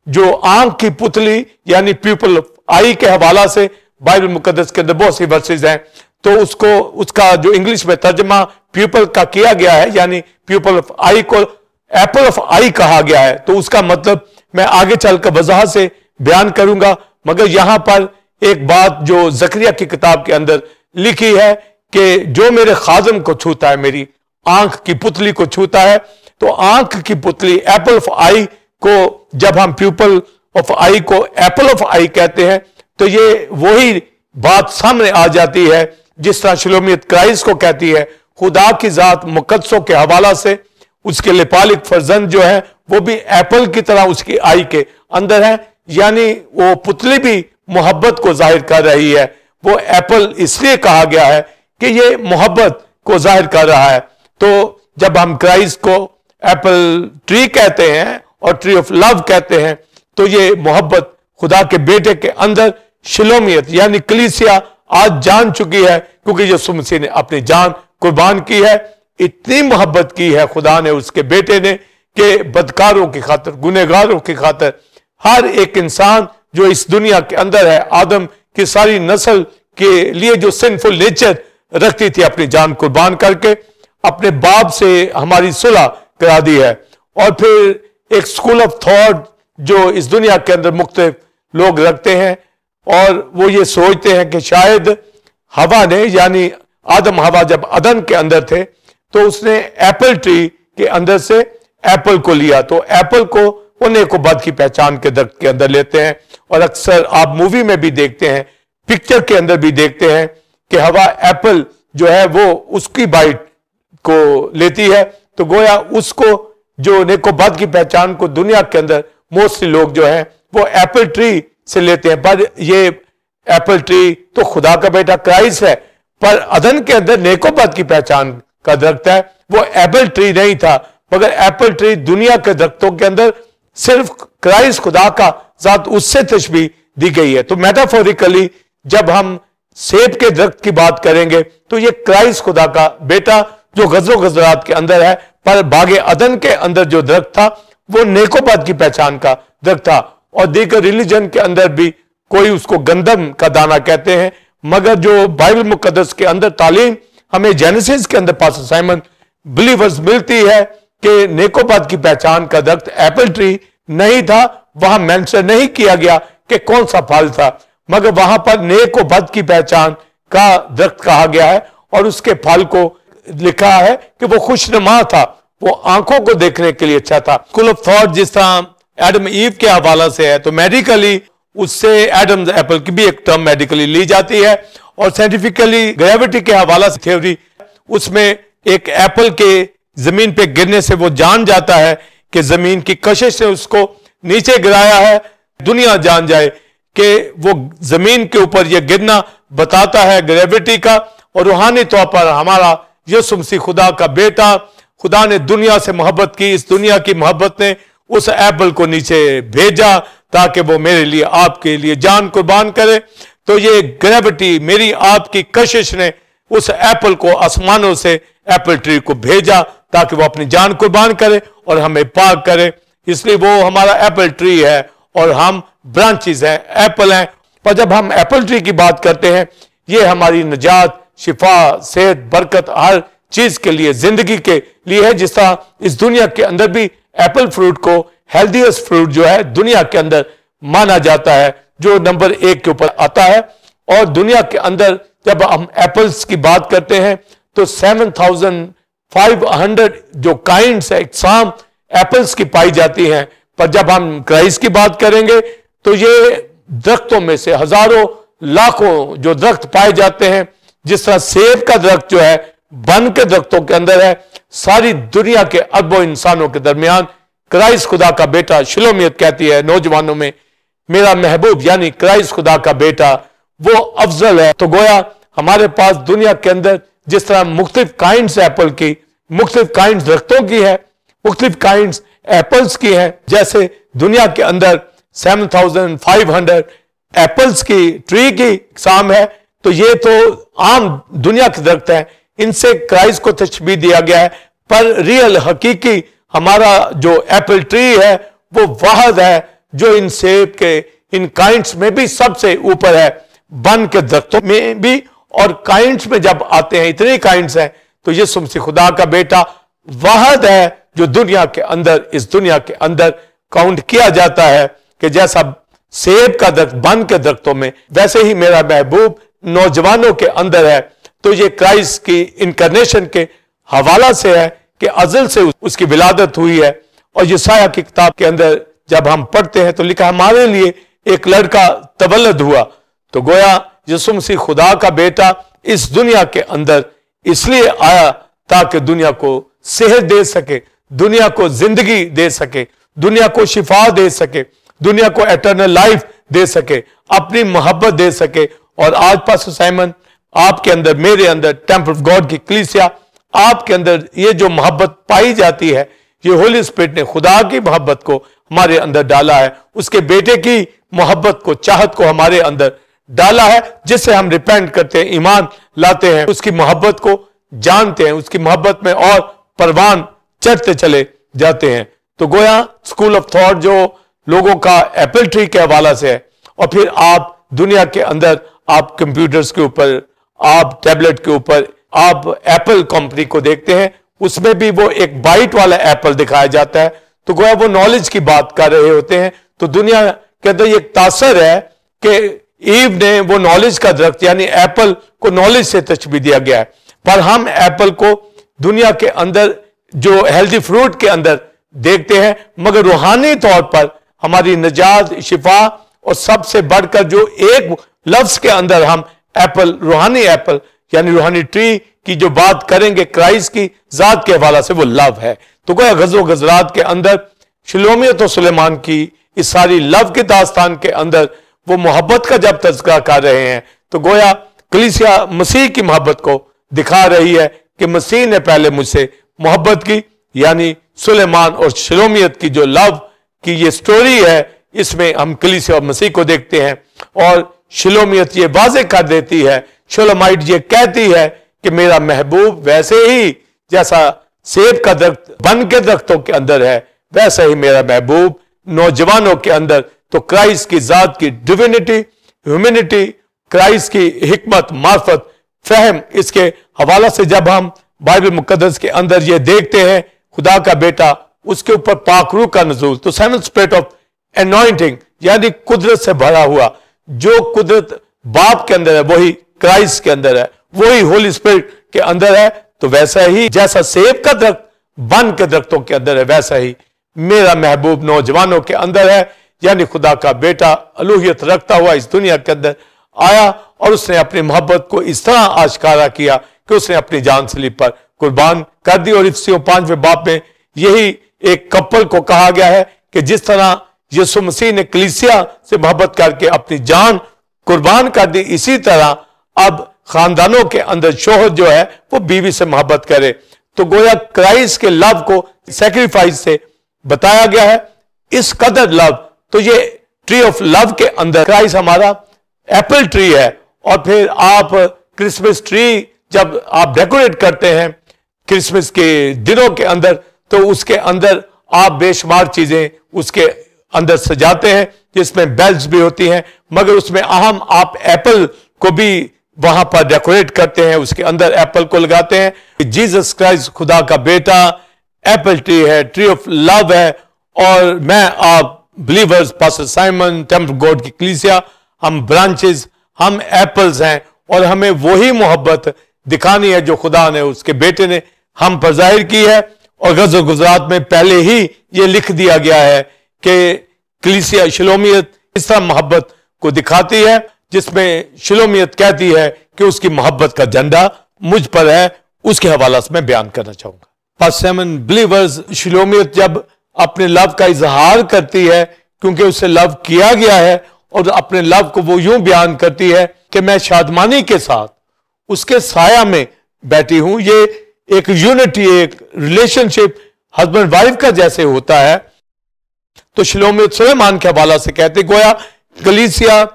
जो आंख की पुतली यानी पीपल ऑफ आई के हवाला से बाइबल मुकद्दस के अंदर बहुत सी वर्सेज हैं। तो उसको उसका जो इंग्लिश में तर्जमा पीपल का किया गया है यानी पीपल ऑफ आई को एप्पल ऑफ आई कहा गया है। तो उसका मतलब मैं आगे चलकर वजाहत से बयान करूंगा, मगर यहां पर एक बात जो जकरिया की किताब के अंदर लिखी है कि जो मेरे खादम को छूता है, मेरी आंख की पुतली को छूता है, तो आंख की पुतली एप्पल ऑफ आई को जब हम पीपल ऑफ आई को एप्पल ऑफ आई कहते हैं तो ये वही बात सामने आ जाती है जिस तरह शलोमियत क्राइस्ट को कहती है, खुदा की जात मुकद्दसों के हवाला से उसके लिपालिक फर्जंद जो है वो भी एप्पल की तरह उसकी आई के अंदर है, यानी वो पुतली भी मोहब्बत को जाहिर कर रही है। वो एप्पल इसलिए कहा गया है कि ये मोहब्बत को जाहिर कर रहा है। तो जब हम क्राइस्ट को एप्पल ट्री कहते हैं और ट्री ऑफ लव कहते हैं, तो ये मोहब्बत खुदा के बेटे के अंदर शिलोमियत यानी कलीसिया आज जान चुकी है, क्योंकि यीशु मसीह ने अपनी जान कुर्बान की है। इतनी मोहब्बत की है खुदा ने, उसके बेटे ने, कि बदकारों की खातिर, गुनहगारों की खातिर, हर एक इंसान जो इस दुनिया के अंदर है, आदम की सारी नस्ल के लिए जो सिंफुल नेचर रखती थी, अपनी जान कुर्बान करके अपने बाप से हमारी सुलह करा दी है। और फिर एक स्कूल ऑफ थॉट जो इस दुनिया के अंदर मुख्तलिफ लोग रखते हैं, और वो ये सोचते हैं कि शायद हवा ने, यानी आदम हवा जब अदन के अंदर थे तो उसने एप्पल ट्री के अंदर से एप्पल को लिया, तो एप्पल को वो नेकोबद की पहचान के दरख्त के अंदर लेते हैं। और अक्सर आप मूवी में भी देखते हैं, पिक्चर के अंदर भी देखते हैं कि हवा एप्पल जो है वो उसकी बाइट को लेती है, तो गोया उसको जो नेकोबद की पहचान को दुनिया के अंदर मोस्टली लोग जो है वो एप्पल ट्री से लेते हैं। पर ये एप्पल ट्री तो खुदा का बेटा क्राइस्ट है, पर अदन के अंदर नेकोबद की पहचान का दरख्त है, वो एप्पल ट्री नहीं था, मगर एप्पल ट्री दुनिया के दरख्तों के अंदर सिर्फ क्राइस्ट खुदा का जात, उससे तशबीह दी गई है। तो मेटाफोरिकली जब हम सेब के दरख्त की बात करेंगे तो ये क्राइस्ट खुदा का बेटा जो गजो गजरात के अंदर है, पर बागे अदन के अंदर जो दरख्त था वो नेकोबद की पहचान का दरख्त था। और दीगर रिलीजन के अंदर भी कोई उसको गंदम का दाना कहते हैं, मगर जो बाइबल मुकद्दस के अंदर तालीम हमें जेनेसिस के अंदर पास्टर साइमन बिलीवर्स मिलती है कि नेकोबद की पहचान का दरख्त एप्पल ट्री नहीं था। वहां मेंशन नहीं किया गया कि कौन सा फल था, मगर वहां पर नेकोबद की पहचान का दरख्त कहा गया है, और उसके फल को लिखा है कि वो खुशनुमा था, वो आंखों को देखने के लिए अच्छा था। स्कूल ऑफ थॉट जिस तरह एडम ईव के हवाला से है, तो मेडिकली उससे एडम्स एप्पल की भी एक टर्म मेडिकली ली जाती है, और साइंटिफिकली ग्रेविटी के हवाला से थ्योरी, उसमें एक एप्पल के जमीन पे गिरने से वो जान जाता है कि जमीन की कशिश ने उसको नीचे गिराया है। दुनिया जान जाए कि वो जमीन के ऊपर ये गिरना बताता है ग्रेविटी का। और रूहानी तौर पर हमारा यीशु मसीह खुदा का बेटा, खुदा ने दुनिया से मोहब्बत की, इस दुनिया की मोहब्बत ने उस एप्पल को नीचे भेजा ताकि वो मेरे लिए, आपके लिए जान कुर्बान करे। तो ये ग्रेविटी, मेरी आपकी कशिश ने उस एप्पल को आसमानों से एप्पल ट्री को भेजा ताकि वो अपनी जान कुर्बान करे और हमें पाक करे। इसलिए वो हमारा एप्पल ट्री है और हम ब्रांचेस हैं, एप्पल हैं। पर जब हम एप्पल ट्री की बात करते हैं, ये हमारी निजात, शिफा, सेहत, बरकत, हर चीज के लिए, जिंदगी के लिए है। जिस तरह इस दुनिया के अंदर भी एप्पल फ्रूट को हेल्दीएस्ट फ्रूट जो है दुनिया के अंदर माना जाता है, जो नंबर 1 के ऊपर आता है। और दुनिया के अंदर जब हम एप्पल्स की बात करते हैं तो 7500 जो काइंड्स है, इकसाम एप्पल्स की पाई जाती हैं। पर जब हम क्राइस्ट की बात करेंगे तो ये दरख्तों में से हजारों लाखों जो दरख्त पाए जाते हैं, जिस तरह सेब का दरख्त जो है बन के दरख्तों के अंदर है, सारी दुनिया के अरबों इंसानों के दरमियान क्राइस्ट खुदा का बेटा, शिलोमियत कहती है नौजवानों में, मेरा महबूब यानी क्राइस्ट खुदा का बेटा वो अफजल है। तो गोया हमारे पास दुनिया के अंदर जिस तरह मुख्तलिफ काइंड्स एप्पल की, मुख्तलिफ काइंड्स दरख्तों की है, मुख्तलिफ काइंड्स एप्पल्स की है, जैसे दुनिया के अंदर 7500 एप्पल्स की ट्री की इकसाम है, तो ये तो आम दुनिया के दरख्त हैं, इनसे क्राइस्ट को तशबीह दिया गया है। पर रियल हकीकी हमारा जो एप्पल ट्री है वो वाहद है जो इन सेब के, इन काइंड्स में भी सबसे ऊपर है, बन के दरख्तों में भी। और काइंड्स में जब आते हैं, इतने काइंड्स हैं, तो यीशु मसीह खुदा का बेटा वाहद है जो दुनिया के अंदर, इस दुनिया के अंदर काउंट किया जाता है कि जैसा सेब का दरख्त बन के दरख्तों में, वैसे ही मेरा महबूब नौजवानों के अंदर है। तो ये क्राइस्ट की इनकारनेशन के हवाला से है कि अज़ल से उसकी विलादत हुई है। और यशायाह की किताब के अंदर जब हम पढ़ते हैं तो लिखा, हमारे लिए एक लड़का तवल्लद हुआ, तो गोया यीशु मसीह खुदा का बेटा इस दुनिया के अंदर इसलिए आया ताकि दुनिया को सेहत दे सके, दुनिया को जिंदगी दे सके, दुनिया को शिफा दे सके, दुनिया को एटर्नल लाइफ दे सके, अपनी मोहब्बत दे सके। और आज पास्टर साइमन आपके अंदर, मेरे अंदर, टेम्पल ऑफ गॉड की कलीसिया, आपके अंदर ये जो मोहब्बत पाई जाती है, ये होली स्पिरिट ने खुदा की मोहब्बत को हमारे अंदर डाला है, उसके बेटे की मोहब्बत को, चाहत को हमारे अंदर डाला है, जिससे हम रिपेंट करते हैं, ईमान लाते हैं, उसकी मोहब्बत को जानते हैं, उसकी मोहब्बत में और परवान चढ़ते चले जाते हैं। तो गोया स्कूल ऑफ थॉट जो लोगों का एप्पल ट्री के हवाला से है, और फिर आप दुनिया के अंदर आप कंप्यूटर्स के ऊपर, आप टैबलेट के ऊपर, आप एप्पल कंपनी को देखते हैं, उसमें भी वो एक बाइट वाला एप्पल दिखाया जाता है। तो गोया वो नॉलेज की बात कर रहे होते हैं। तो दुनिया के अंदर एक तासर है कि ईव ने वो नॉलेज का दरख्त यानी एप्पल को नॉलेज से तशबीह दिया गया है, पर हम एप्पल को दुनिया के अंदर जो हेल्दी फ्रूट के अंदर देखते हैं, मगर रूहानी तौर पर हमारी निजात, शिफा और सबसे बढ़कर जो एक लफ्ज के अंदर हम एप्पल, रूहानी एप्पल यानी रूहानी ट्री की जो बात करेंगे क्राइस्ट की जात के हवाला से, वो लव है। तो गोया गज़ो गज़रात के अंदर शिलोमियत और सुलेमान की इस सारी लव की दास्तान के अंदर वो मोहब्बत का जब तज़किरा कर रहे हैं, तो गोया कलीसिया मसीह की मोहब्बत को दिखा रही है कि मसीह ने पहले मुझसे मोहब्बत की, यानी सुलेमान और शिलोमियत की जो लव की ये स्टोरी है, इसमें हम कलीसिया और मसीह को देखते हैं। और शिलोमियत ये वाज़े कर देती है, शोलोमाइट ये कहती है कि मेरा महबूब वैसे ही जैसा सेब का दरख्त बन के दरख्तों के अंदर है, वैसे ही मेरा महबूब नौजवानों के अंदर। तो क्राइस्ट की जात की डिविनिटी, ह्यूमैनिटी, क्राइस्ट की हिकमत, मार्फत, फहम, इसके हवाला से जब हम बाइबल मुकद्दस के अंदर ये देखते हैं, खुदा का बेटा, उसके ऊपर पाकरू का नज़ूल, तो सेवन स्पिरिट ऑफ एनॉइंटिंग यानी कुदरत से भरा हुआ, जो कुदरत बाप के अंदर है वही क्राइस्ट के अंदर है, वही होली स्पिरिट के अंदर है। तो वैसा ही जैसा सेब का दरख्त बन के दरख्तों के अंदर है, वैसा ही मेरा महबूब नौजवानों के अंदर है, यानी खुदा का बेटा अलूहियत रखता हुआ इस दुनिया के अंदर आया और उसने अपनी मोहब्बत को इस तरह आश्कारा किया कि उसने अपनी जान सलीब पर कुर्बान कर दी। और इफ्सियों 5वें बाब में यही एक कपल को कहा गया है कि जिस तरह यीशु मसीह ने कलीसिया से मोहब्बत करके अपनी जान कुर्बान कर दी, इसी तरह अब खानदानों के अंदर शोहर जो है वो बीवी से मोहब्बत करे। तो गोया क्राइस्ट के लव को सैक्रिफाइस से बताया गया है, इस कदर लव। तो ये ट्री ऑफ लव के अंदर क्राइस्ट हमारा एप्पल ट्री है। और फिर आप क्रिसमस ट्री जब आप डेकोरेट करते हैं क्रिसमस के दिनों के अंदर, तो उसके अंदर आप बेशुमार चीजें उसके अंदर सजाते हैं, जिसमें बेल्स भी होती हैं, मगर उसमें अहम आप एप्पल को भी वहां पर डेकोरेट करते हैं, उसके अंदर एप्पल को लगाते हैं। जीसस क्राइस्ट खुदा का बेटा एप्पल ट्री है, ट्री ऑफ लव है। और मैं आप believers, pastor Simon, temple God की कलीसिया, हम ब्रांचेस, हम एप्पल्स हैं, और हमें वही मोहब्बत दिखानी है जो खुदा ने, उसके बेटे ने हम पर जाहिर की है। और गज़ो गुजरात में पहले ही ये लिख दिया गया है कि कलीसिया शिलोमियत इस तरह मोहब्बत को दिखाती है, जिसमें शिलोमियत कहती है कि उसकी मोहब्बत का झंडा मुझ पर है। उसके हवाला से मैं बयान करना चाहूंगा। पास्टर साइमन, बिलीवर्स, शिलोमियत जब अपने लव का इजहार करती है, क्योंकि उससे लव किया गया है, और अपने लव को वो यूं बयान करती है कि मैं शादमानी के साथ उसके साया में बैठी हूं। ये एक यूनिटी, एक रिलेशनशिप हस्बैंड वाइफ का जैसे होता है। तो शिलोमियत सुलेमान के हवाला से कहते गोया कलीसिया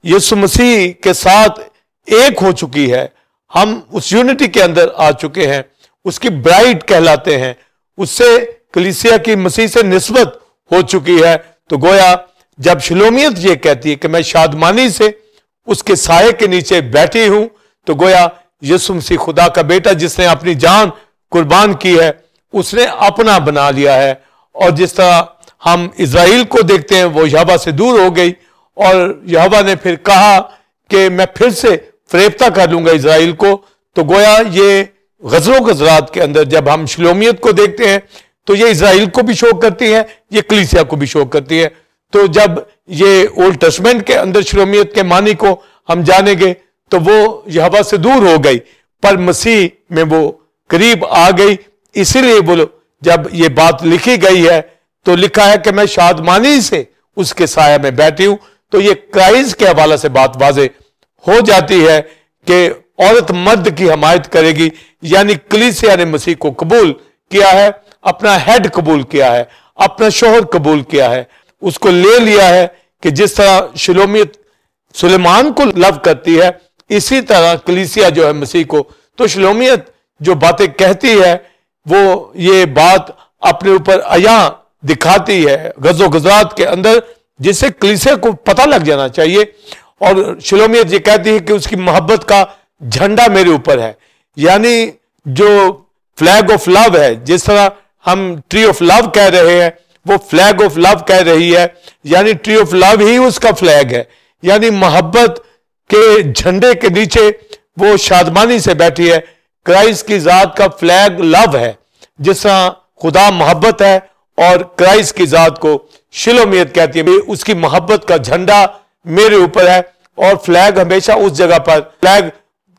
यीशु मसीह के साथ एक हो चुकी है, हम उस यूनिटी के अंदर आ चुके हैं, उसकी ब्राइड कहलाते हैं, उससे कलीसिया की मसीह से निस्बत हो चुकी है। तो गोया जब शिलोमियत ये कहती है कि मैं शादमानी से उसके साये के नीचे बैठी हूं, तो गोया यीशु मसीह खुदा का बेटा जिसने अपनी जान कुर्बान की है, उसने अपना बना लिया है। और जिस तरह हम इज़राइल को देखते हैं, वो यहोवा से दूर हो गई, और यहोवा ने फिर कहा कि मैं फिर से फरेफ्ता कर लूंगा इज़राइल को। तो गोया ये गज़रो गज़रात के अंदर जब हम शिलोमियत को देखते हैं, तो ये इज़राइल को भी शो करती है, ये कलीसिया को भी शो करती है। तो जब ये ओल्ड टेस्टमेंट के अंदर शिलोमियत के मानी को हम जानेंगे तो वो यहोवा से दूर हो गई, पर मसीह में वो करीब आ गई। इसीलिए बोलो जब ये बात लिखी गई है तो लिखा है कि मैं शादमानी से उसके साया में बैठी हूं। तो ये क्राइस्ट के हवाले से बात वाजे हो जाती है कि औरत मर्द की हमायत करेगी, यानी कलीसिया ने मसीह को कबूल किया है, अपना हेड कबूल किया है, अपना शोहर कबूल किया है, उसको ले लिया है कि जिस तरह शिलोमियत सुलेमान को लव करती है, इसी तरह कलीसिया जो है मसीह को। तो शिलोमियत जो बातें कहती है वो ये बात अपने ऊपर अया दिखाती है गज़ो गज़ात के अंदर, जिससे कलीसिया को पता लग जाना चाहिए। और शिलोमियत ये कहती है कि उसकी मोहब्बत का झंडा मेरे ऊपर है, यानी जो फ्लैग ऑफ लव है, जिस तरह हम ट्री ऑफ लव कह रहे हैं, वो फ्लैग ऑफ लव कह रही है, यानी ट्री ऑफ लव ही उसका फ्लैग है, यानी मोहब्बत के झंडे के नीचे वो शादमानी से बैठी है। क्राइस्ट की जात का फ्लैग लव है, जिस तरह खुदा मोहब्बत है और क्राइस्ट की जात को शिलोमियत कहती है उसकी मोहब्बत का झंडा मेरे ऊपर है। और फ्लैग हमेशा उस जगह पर, फ्लैग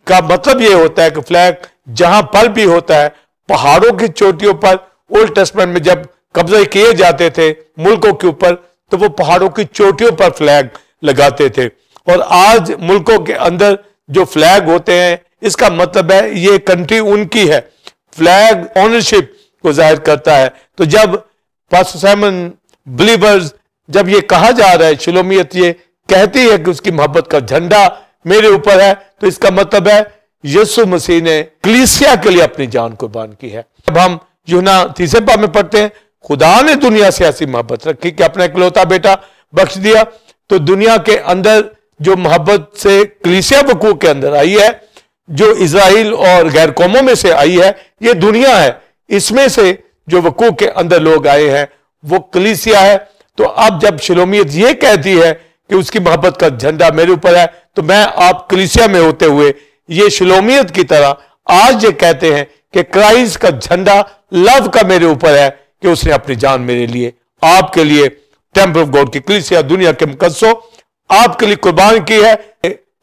का मतलब यह होता है कि फ्लैग जहां पर भी होता है, पहाड़ों की चोटियों पर ओल्ड टेस्टमेंट में जब कब्जे किए जाते थे मुल्कों के ऊपर, तो वो पहाड़ों की चोटियों पर फ्लैग लगाते थे। और आज मुल्कों के अंदर जो फ्लैग होते हैं, इसका मतलब है ये कंट्री उनकी है, फ्लैग ओनरशिप को जाहिर करता है। तो जब पास्टर साइमन बिलीवर्स, जब ये कहा जा रहा है, शिलोमियत ये कहती है कि उसकी मोहब्बत का झंडा मेरे ऊपर है, तो इसका मतलब है यीशु मसीह ने कलीसिया के लिए अपनी जान कुर्बान की है। अब हम यूहन्ना तीसरे बाब में पढ़ते हैं, खुदा ने दुनिया से ऐसी मोहब्बत रखी कि अपना इकलौता बेटा बख्श दिया। तो दुनिया के अंदर जो मोहब्बत से कलीसिया वकूअ के अंदर आई है, जो इजराइल और गैर कौमों में से आई है, ये दुनिया है, इसमें से जो वकूअ के अंदर लोग आए हैं वो कलीसिया है। तो अब जब शिलोमियत ये कहती है कि उसकी मोहब्बत का झंडा मेरे ऊपर है, तो मैं आप कलीसिया में होते हुए ये शिलोमियत की तरह आज ये कहते हैं कि क्राइस्ट का झंडा लव का मेरे ऊपर है, कि उसने अपनी जान मेरे लिए, आपके लिए, टेम्पल ऑफ गॉड की कलीसिया दुनिया के मुकद्दसों आपके लिए कुर्बान की है।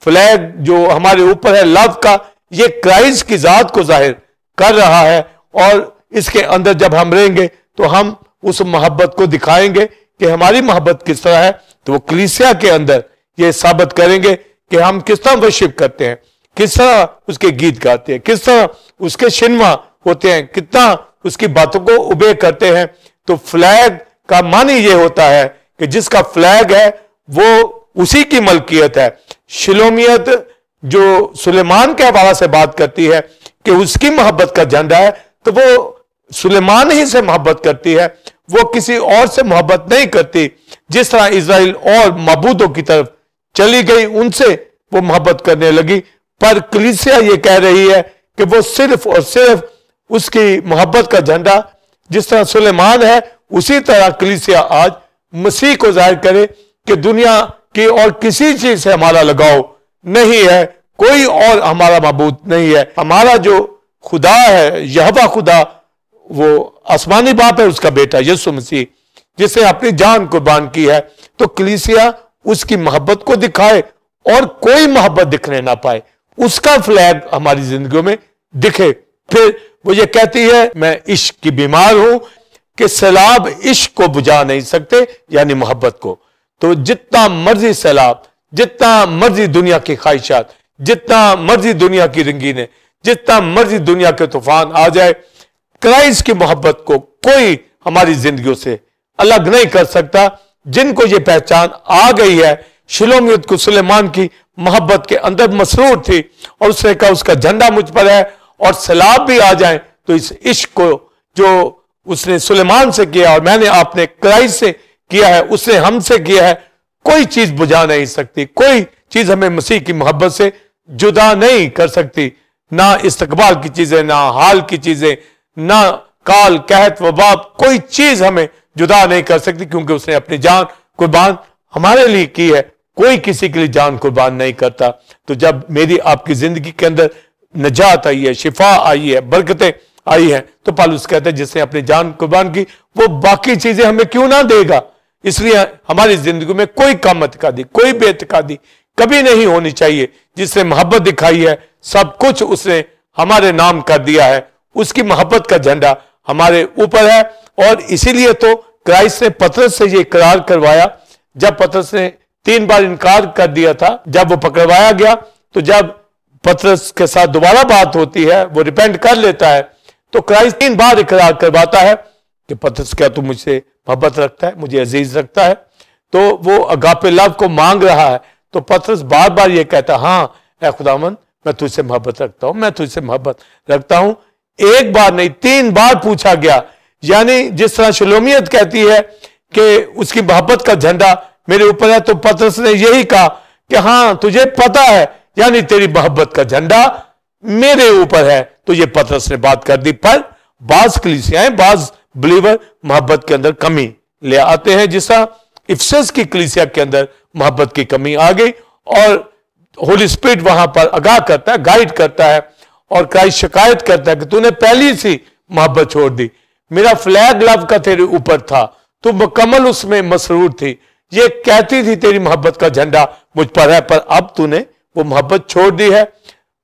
फ्लैग जो हमारे ऊपर है लव का, ये क्राइस्ट की जात को जाहिर कर रहा है। और इसके अंदर जब हम रहेंगे तो हम उस मोहब्बत को दिखाएंगे कि हमारी मोहब्बत किस तरह है। तो वो कलीसिया के अंदर ये साबित करेंगे कि हम किस तरह वर्शिप करते हैं, किस तरह उसके गीत गाते हैं, किस तरह उसके शिनवा होते हैं, कितना उसकी बातों को उबे करते हैं। तो फ्लैग का मानी ये होता है कि जिसका फ्लैग है वो उसी की मलकियत है। शिलोमियत जो सुलेमान के हवाले से बात करती है कि उसकी मोहब्बत का झंडा है, तो वो सुलेमान ही से मोहब्बत करती है, वो किसी और से मोहब्बत नहीं करती। जिस तरह इजराइल और मबूदों की तरफ चली गई, उनसे वो मोहब्बत करने लगी, पर कलीसिया ये कह रही है कि वो सिर्फ और सिर्फ उसकी मोहब्बत का झंडा जिस तरह सुलेमान है, उसी तरह कलीसिया आज मसीह को जाहिर करे कि दुनिया की और किसी चीज से हमारा लगाव नहीं है, कोई और हमारा मबूद नहीं है। हमारा जो खुदा है, यहोवा खुदा, वो आसमानी बाप है, उसका बेटा यीशु मसीह जिसने अपनी जान कुर्बान की है। तो कलीसिया उसकी मोहब्बत को दिखाए और कोई मोहब्बत दिखने ना पाए, उसका फ्लैग हमारी जिंदगियों में दिखे। फिर वो ये कहती है मैं इश्क की बीमार हूं, कि सैलाब इश्क को बुझा नहीं सकते, यानी मोहब्बत को। तो जितना मर्जी सैलाब, जितना मर्जी दुनिया की ख्वाहिशात, जितना मर्जी दुनिया की रंगीनें, जितना मर्जी दुनिया के तूफान आ जाए, क्राइस्ट की मोहब्बत को कोई हमारी जिंदगियों से अलग नहीं कर सकता। जिनको ये पहचान आ गई है, शिलोमियत को सुलेमान की मोहब्बत के अंदर मसरूर थी और उसने कहा उसका झंडा मुझ पर है, और सैलाब भी आ जाए तो इस इश्क को जो उसने सुलेमान से किया और मैंने आपने क्राइस्ट से किया है, उसने हमसे किया है, कोई चीज बुझा नहीं सकती, कोई चीज हमें मसीह की मोहब्बत से जुदा नहीं कर सकती। ना इस्तकबाल की चीजें, ना हाल की चीजें, ना काल कहत वबा, कोई चीज हमें जुदा नहीं कर सकती, क्योंकि उसने अपनी जान कुर्बान हमारे लिए की है। कोई किसी के लिए जान कुर्बान नहीं करता। तो जब मेरी आपकी जिंदगी के अंदर नजात आई है, शिफा आई है, बरकतें आई है, तो पौलुस कहते हैं जिसने अपनी जान कुर्बान की वो बाकी चीजें हमें क्यों ना देगा। इसलिए हमारी जिंदगी में कोई कम एतकादी, कोई बेतकादी, कभी नहीं होनी चाहिए। जिसने मोहब्बत दिखाई है, सब कुछ उसने हमारे नाम कर दिया है, उसकी मोहब्बत का झंडा हमारे ऊपर है। और इसीलिए तो क्राइस्ट ने पतरस से ये इकरार करवाया, जब पतरस ने 3 बार इनकार कर दिया था, जब वो पकड़वाया गया, तो जब पतरस के साथ दोबारा बात होती है, वो रिपेंट कर लेता है, तो क्राइस्ट 3 बार इकरार करवाता है कि पतरस, क्या तू मुझसे मोहब्बत रखता है, मुझे अजीज रखता है? तो वो अगापे लव को मांग रहा है। तो पतरस बार बार ये कहता, हाँ ऐ खुदावंद, मैं तुझसे मोहब्बत रखता हूं, मैं तुझसे मोहब्बत रखता हूं। एक बार नहीं, 3 बार पूछा गया। यानी जिस तरह शलोमियत कहती है कि उसकी मोहब्बत का झंडा मेरे ऊपर है, तो पतरस ने यही कहा कि हाँ तुझे पता है, यानी तेरी मोहब्बत का झंडा मेरे ऊपर है। तो ये पतरस ने बात कर दी। पर बाज कलीसियाएं, बाज बिलीवर मोहब्बत के अंदर कमी ले आते हैं, जिस तरह इफिसस की कलीसिया के अंदर मोहब्बत की कमी आ गई, और होली स्पिरिट वहां पर आगाह करता है, गाइड करता है, और क्राइस्ट शिकायत करता है कि तूने पहली सी मोहब्बत छोड़ दी। मेरा फ्लैग लव का तेरे ऊपर था, तू मुकम्मल उसमें मसरूर थी, ये कहती थी तेरी मोहब्बत का झंडा मुझ पर है, पर अब तूने वो मोहब्बत छोड़ दी है।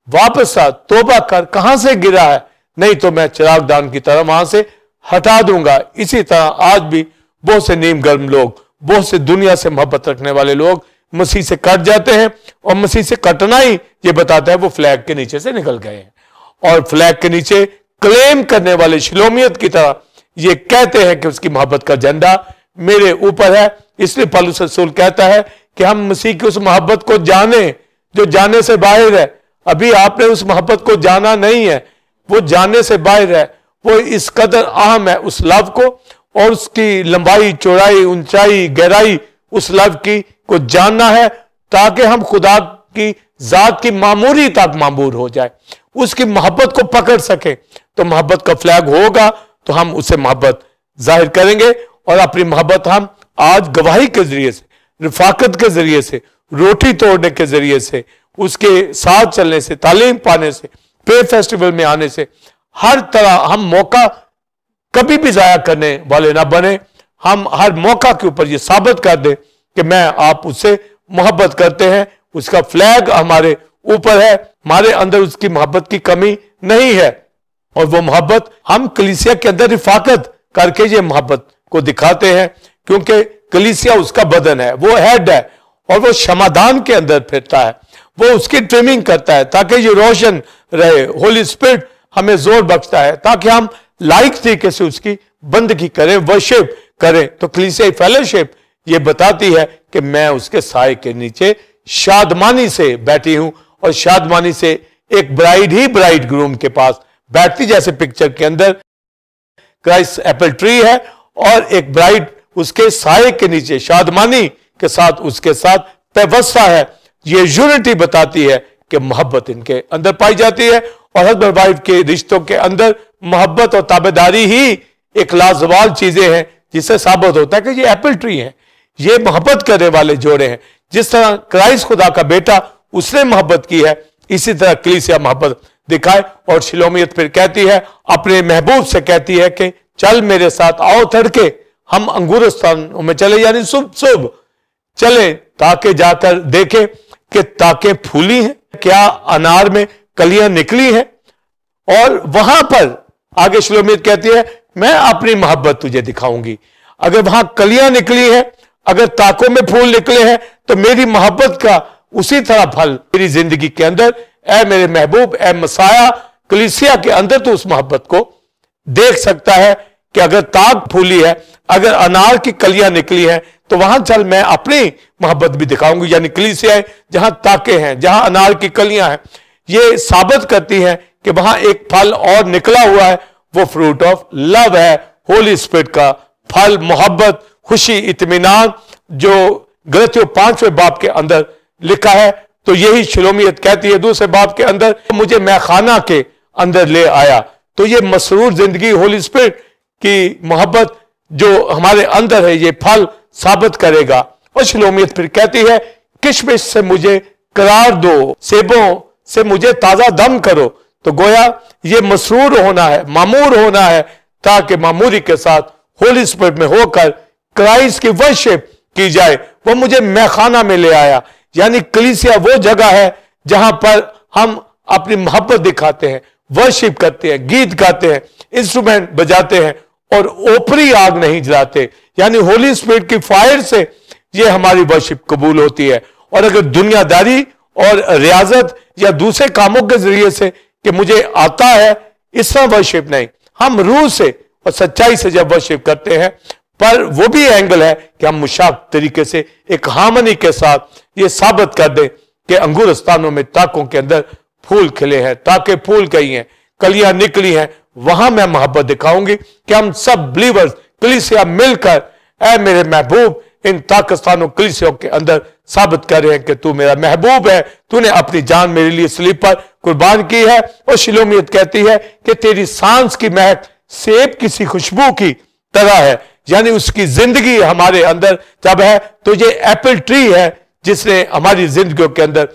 वापस आ, तौबा कर, कहां से गिरा है, नहीं तो मैं चिरागदान की तरह वहां से हटा दूंगा। इसी तरह आज भी बहुत से नीम गर्म लोग, बहुत से दुनिया से मोहब्बत रखने वाले लोग मसीह से कट जाते हैं, और मसीह से कटना ही ये बताता है वो फ्लैग के नीचे से निकल गए हैं। और फ्लैग के नीचे क्लेम करने वाले शिलोमियत की तरह ये कहते हैं कि उसकी मोहब्बत का झंडा मेरे ऊपर है। इसलिए पौलुस रसूल कहता है कि हम मसीह की उस मोहब्बत को जाने जो जाने से बाहर है। अभी आपने उस मोहब्बत को जाना नहीं है, वो जानने से बाहर है। वो इस कदर अहम है उस लव को, और उसकी लंबाई, चौड़ाई, ऊंचाई, गहराई उस लव की को जानना है, ताकि हम खुदा की जात की मामूरी तक मामूर हो जाए, उसकी मोहब्बत को पकड़ सके। तो मोहब्बत का फ्लैग होगा तो हम उससे मोहब्बत जाहिर करेंगे, और अपनी मोहब्बत हम आज गवाही के जरिए से, रिफाकत के जरिए से, रोटी तोड़ने के जरिए से, उसके साथ चलने से, तालीम पाने से, प्रे फेस्टिवल में आने से, हर तरह हम मौका कभी भी जाया करने वाले ना बने। हम हर मौका के ऊपर ये साबित कर दें कि मैं आप उससे मोहब्बत करते हैं, उसका फ्लैग हमारे ऊपर है, हमारे अंदर उसकी मोहब्बत की कमी नहीं है। और वो मोहब्बत हम कलीसिया के अंदर रिफाकत करके ये मोहब्बत को दिखाते हैं, क्योंकि कलीसिया उसका बदन है, वो हेड है, और वो क्षमादान के अंदर फिरता है, वो उसकी ट्रिमिंग करता है ताकि ये रोशन रहे। होली स्पिरिट हमें जोर बख्शता है ताकि हम लाइक तरीके से उसकी बंदगी करें, वर्शिप करें। तो कलीसिया फेलोशिप ये बताती है कि मैं उसके साए के नीचे शादमानी से बैठी हूं, और शादमानी से एक ब्राइड ही ब्राइड ग्रूम के पास बैठती, जैसे पिक्चर के अंदर क्राइस्ट एप्पल ट्री है, और एक ब्राइड उसके साए के नीचे शादमानी के साथ उसके साथ पेवस्ता है। ये यूनिटी बताती है कि मोहब्बत इनके अंदर पाई जाती है, और हस्बैंड वाइफ के रिश्तों के अंदर मोहब्बत और ताबेदारी ही एक लाजवाब चीजें हैं, जिससे साबित होता है कि ये एप्पल ट्री है, ये मोहब्बत करने वाले जोड़े हैं। जिस तरह क्राइस्ट खुदा का बेटा उसने मोहब्बत की है, इसी तरह कलीसिया मोहब्बत दिखाए। और शिलोमियत फिर कहती है, अपने महबूब से कहती है कि चल मेरे साथ, आओ तड़के हम अंगूरस्थानों में चले, यानी सुबह सुबह चले, ताकि जाकर देखे कि ताके फूली हैं, क्या अनार में कलियां निकली हैं। और वहां पर आगे शिलोमियत कहती है, मैं अपनी मोहब्बत तुझे दिखाऊंगी। अगर वहां कलियां निकली हैं, अगर ताकों में फूल निकले हैं, तो मेरी मोहब्बत का उसी तरह फल मेरी जिंदगी के अंदर, ऐ मेरे महबूब, ऐ मसाया, कलीसिया के अंदर तो उस मोहब्बत को देख सकता है कि अगर ताक फूली है, अगर अनार की कलियां निकली हैं, तो वहां चल मैं अपनी मोहब्बत भी दिखाऊंगी। यानी कलीसिया जहां ताके हैं, जहां अनार की कलियां हैं, ये साबित करती हैं कि वहां एक फल और निकला हुआ है, वो फ्रूट ऑफ लव है, होली स्पिरिट का फल, मोहब्बत, खुशी, इत्मीनान, जो गलतियों 5वें बाब के अंदर लिखा है। तो यही शिलोमियत कहती है दूसरे बाब के अंदर, मुझे मैखाना के अंदर ले आया। तो ये मसरूर जिंदगी होली स्पिरिट की मोहब्बत जो हमारे अंदर है, ये फल साबित करेगा। और शिलोमियत फिर कहती है, किशमिश से मुझे करार दो, सेबों से मुझे ताजा दम करो। तो गोया ये मसरूर होना है, मामूर होना है, ताकि मामूरी के साथ होली स्पिरिट में होकर क्राइस्ट की वर्शिप की जाए। वो मुझे मैखाना में ले आया, यानी कलीसिया वो जगह है जहां पर हम अपनी मोहब्बत दिखाते हैं, वर्शिप करते हैं, गीत गाते हैं, इंस्ट्रूमेंट बजाते हैं और ओपरी आग नहीं जलाते। यानी होली स्पिरिट की फायर से ये हमारी वर्शिप कबूल होती है। और अगर दुनियादारी और रियाजत या दूसरे कामों के जरिए से कि मुझे आता है, इस तरह वर्शिप नहीं, हम रूह से और सच्चाई से जब वर्शिप करते हैं, पर वो भी एंगल है कि हम मुशाक तरीके से एक हार्मनी के साथ ये साबित कर दें कि अंगूरस्तानों में ताकों के अंदर फूल खिले हैं, ताके फूल गई हैं, कलियां निकली हैं। वहां मैं मोहब्बत दिखाऊंगी कि हम सब बिलीवर्स कलीसिया मिलकर, ऐ मेरे महबूब, इन ताकस्तानों कलीसियों के अंदर साबित कर रहे हैं कि तू मेरा महबूब है, तूने अपनी जान मेरे लिए सलीब पर कुर्बान की है। और शिलोमियत कहती है कि तेरी सांस की महक सेब किसी खुशबू की तरह है। यानी उसकी जिंदगी हमारे अंदर जब है तो ये एप्पल ट्री है जिसने हमारी जिंदगियों के अंदर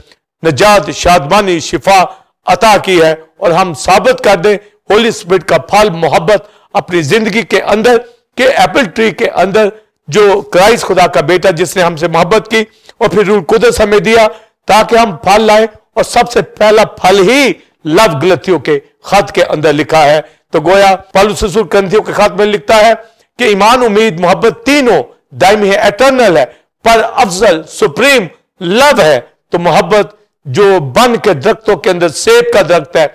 नजात, शादमानी, शिफा अता की है। और हम साबित कर दें होली स्पिरिट का फल मोहब्बत अपनी जिंदगी के अंदर के एप्पल ट्री के अंदर, जो क्राइस्ट खुदा का बेटा जिसने हमसे मोहब्बत की और फिर रूह कुदस हमें दिया ताकि हम फल लाए। और सबसे पहला फल ही लव गलतियों के खत के अंदर लिखा है। तो गोया पौलुस रसूल करंथियों के खत में लिखता है कि ईमान, उम्मीद, मोहब्बत तीनों दायमी है, एटर्नल है, पर अफजल सुप्रीम लव है। तो मोहब्बत जो बन के दरख्तों के अंदर सेब का दरख्त है,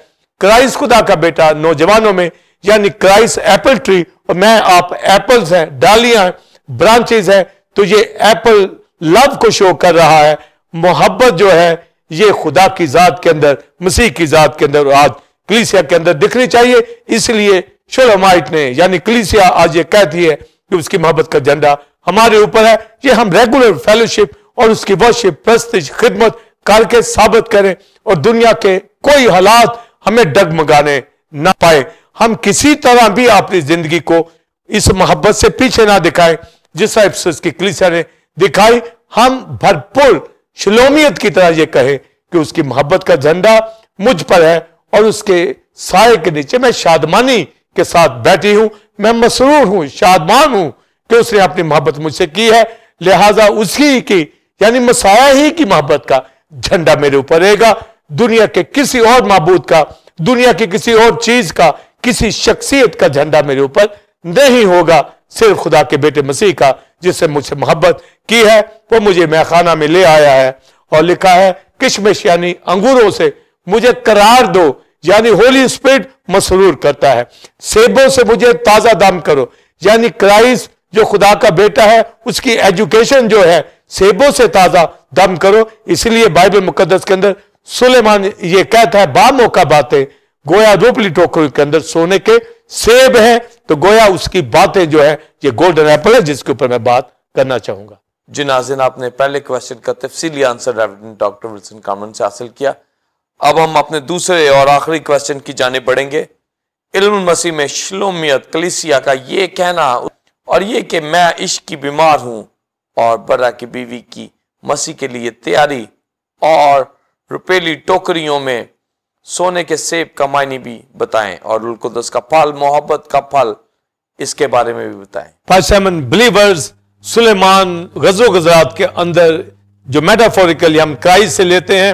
क्राइस्ट खुदा का बेटा नौजवानों में, यानी क्राइस्ट एप्पल ट्री और मैं आप एप्पल्स हैं, डालियां हैं, ब्रांचेस हैं। तो ये एप्पल लव को शो कर रहा है। मोहब्बत जो है ये खुदा की जात के अंदर, मसीह की जात के अंदर आज कलीसिया के अंदर दिखनी चाहिए। इसलिए शोलोमाइट ने यानी कलीसिया आज ये कहती है कि उसकी मोहब्बत का झंडा हमारे ऊपर है। ये हम रेगुलर फेलोशिप और उसकी वर्शिप, प्रस्तिज, खिदमत करके साबित करें और दुनिया के कोई हालात हमें डगमगाने ना पाए। हम किसी तरह भी अपनी जिंदगी को इस मोहब्बत से पीछे ना दिखाएं जिस तरह इफिसस की कलीसिया ने दिखाई। हम भरपूर शिलोमियत की तरह ये कहे कि उसकी मोहब्बत का झंडा मुझ पर है और उसके साए के नीचे मैं शादमानी के साथ बैठी हूं। मैं मसरूर हूं, शादमान हूं कि उसने अपनी मोहब्बत मुझसे की है। लिहाजा उसी की यानी मसाया ही की मोहब्बत का झंडा मेरे ऊपर रहेगा। दुनिया के किसी और माबूद का, दुनिया की किसी और चीज का, किसी शख्सियत का झंडा मेरे ऊपर नहीं होगा। सिर्फ खुदा के बेटे मसीह का जिससे मुझसे मोहब्बत की है, वो मुझे मैखाना में ले आया है और लिखा है किशमिश यानी अंगूरों से मुझे करार दो, यानी होली स्पिरिट मसरूर करता है। सेबों से मुझे ताजा दम करो, यानी क्राइस्ट जो खुदा का बेटा है उसकी एजुकेशन जो है सेबों से ताजा दम करो। इसलिए बाइबल मुकद्दस के अंदर सुलेमान ये कहता है बामौका बातें, गोया रोपली टोकरी के अंदर सोने के सेब है। तो गोया उसकी बातें जो है ये गोल्डन एप्पल है जिसके ऊपर मैं बात करना चाहूंगा। जी नाज़रीन, आपने पहले क्वेश्चन का तफसीली answer reverend doctor Wilson common से हासिल किया। अब हम अपने दूसरे और आखिरी क्वेश्चन की जाने बढ़ेंगे। इल्म मसीह में शिलोमियत कलीसिया का ये कहना और ये कि मैं इश्क की बीमार हूं और बर्रा की बीवी की मसीह के लिए तैयारी और रुपेली टोकरियों में सोने के सेब का मायने भी बताएं और रूह कुदस का फल, मोहब्बत का फल, इसके बारे में भी बताएं। पासमन बिलीवर्स, सुलेमान गज़ो गज़रात के अंदर जो मेटाफोरिकली हम क्राइस्ट से लेते हैं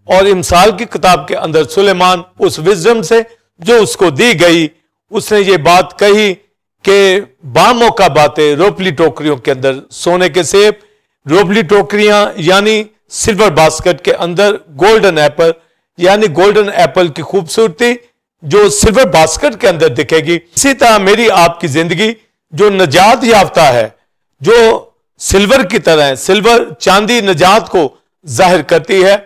और इमसाल की किताब के अंदर सुलेमान उस विजडम से जो उसको दी गई, उसने ये बात कही कि बामौका बातें रोपली टोकरियों के अंदर सोने के सेब, रोपली टोकरियां यानी सिल्वर बास्केट के अंदर गोल्डन एप्पल, यानी गोल्डन एप्पल की खूबसूरती जो सिल्वर बास्केट के अंदर दिखेगी। इसी तरह मेरी आपकी जिंदगी जो नजात याफ्ता है, जो सिल्वर की तरह है, सिल्वर चांदी नजात को जाहिर करती है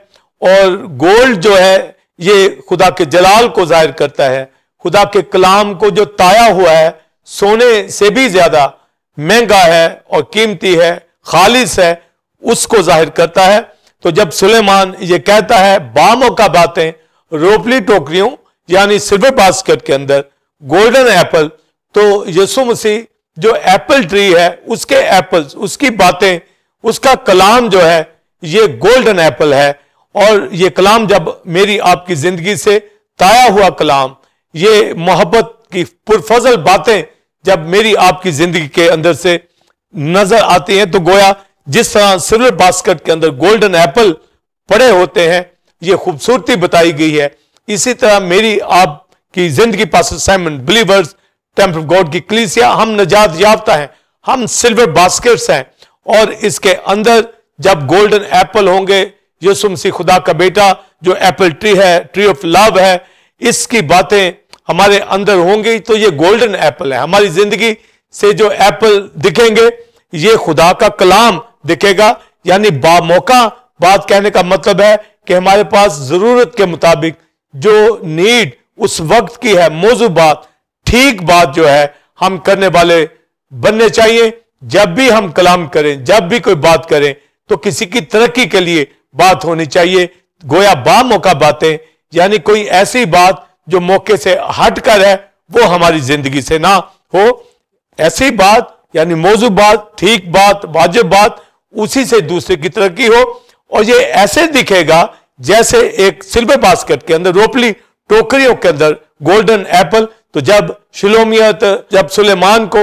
और गोल्ड जो है ये खुदा के जलाल को जाहिर करता है। खुदा के कलाम को जो ताया हुआ है, सोने से भी ज्यादा महंगा है और कीमती है, खालिस है, उसको जाहिर करता है। तो जब सुलेमान ये कहता है बामौका बातें रोपली टोकरियों यानी सिल्वर बास्केट के अंदर गोल्डन एप्पल, तो यीशु मसीह जो एप्पल ट्री है उसके एप्पल्स, उसकी बातें, उसका कलाम जो है ये गोल्डन एप्पल है। और ये कलाम जब मेरी आपकी जिंदगी से ताया हुआ कलाम, ये मोहब्बत की पुरफजल बातें जब मेरी आपकी जिंदगी के अंदर से नजर आती हैं, तो गोया जिस तरह सिल्वर बास्केट के अंदर गोल्डन एप्पल पड़े होते हैं, ये खूबसूरती बताई गई है। इसी तरह मेरी आपकी जिंदगी pastor Simon believers temple of God की कलीसिया, हम नजात याफ्ता हैं, हम सिल्वर बास्केट्स हैं, और इसके अंदर जब गोल्डन एप्पल होंगे, यीशु मसीह खुदा का बेटा जो एप्पल ट्री है, ट्री ऑफ लव है, इसकी बातें हमारे अंदर होंगी, तो ये गोल्डन एप्पल है। हमारी जिंदगी से जो एप्पल दिखेंगे, ये खुदा का कलाम दिखेगा। यानी बामौका बात कहने का मतलब है कि हमारे पास जरूरत के मुताबिक जो नीड उस वक्त की है, मौजू बात, ठीक बात जो है, हम करने वाले बनने चाहिए। जब भी हम कलाम करें, जब भी कोई बात करें, तो किसी की तरक्की के लिए बात होनी चाहिए। गोया बामौका बातें, यानी कोई ऐसी बात जो मौके से हटकर है, वो हमारी जिंदगी से ना हो। ऐसी बात यानी मौजू बात, ठीक बात, वाजिब बात, उसी से दूसरे की तरक्की हो। और ये ऐसे दिखेगा जैसे एक सिल्वर बास्केट के अंदर, रोपली टोकरियों के अंदर गोल्डन एप्पल। तो जब शिलोमियत, जब सुलेमान को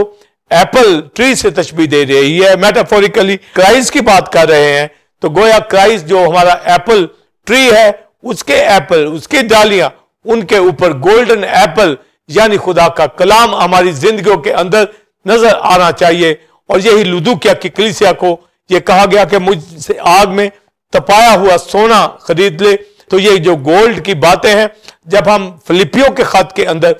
एप्पल ट्री से तशबीह दे रही है, मेटाफोरिकली क्राइस्ट की बात कर रहे हैं, तो गोया क्राइस्ट जो हमारा एप्पल ट्री है, उसके एप्पल, उसकी डालियां, उनके ऊपर गोल्डन एप्पल यानी खुदा का कलाम हमारी जिंदगियों के अंदर नजर आना चाहिए। और यही लुदुकिया की कलीसिया को यह कहा गया कि मुझसे आग में तपाया हुआ सोना खरीद ले। तो ये जो गोल्ड की बातें हैं, जब हम फिलिपियों के खत के अंदर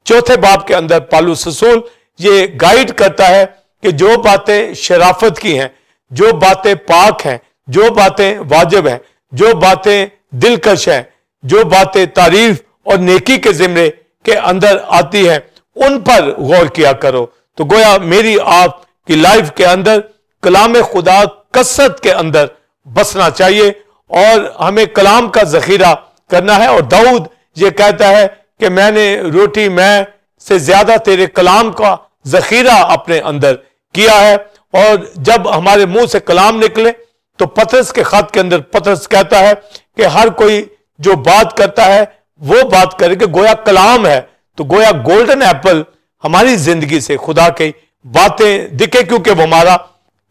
चौथे बाब के अंदर पौलुस रसूल ये गाइड करता है कि जो बातें शराफत की हैं, जो बातें पाक हैं, जो बातें वाजिब हैं, जो बातें दिलकश हैं, जो बातें तारीफ और नेकी के जिम्मे के अंदर आती हैं, उन पर गौर किया करो। तो गोया मेरी आपकी लाइफ के अंदर कलाम खुदा कसरत के अंदर बसना चाहिए और हमें कलाम का जखीरा करना है। और दाऊद ये कहता है कि मैंने रोटी मैं से ज्यादा तेरे कलाम का जखीरा अपने अंदर किया है। और जब हमारे मुंह से कलाम निकले, तो पतरस के खत के अंदर पतरस कहता है कि हर कोई जो बात करता है वो बात करे कि गोया कलाम है। तो गोया गोल्डन एप्पल हमारी जिंदगी से खुदा की बातें दिखे, क्योंकि वो हमारा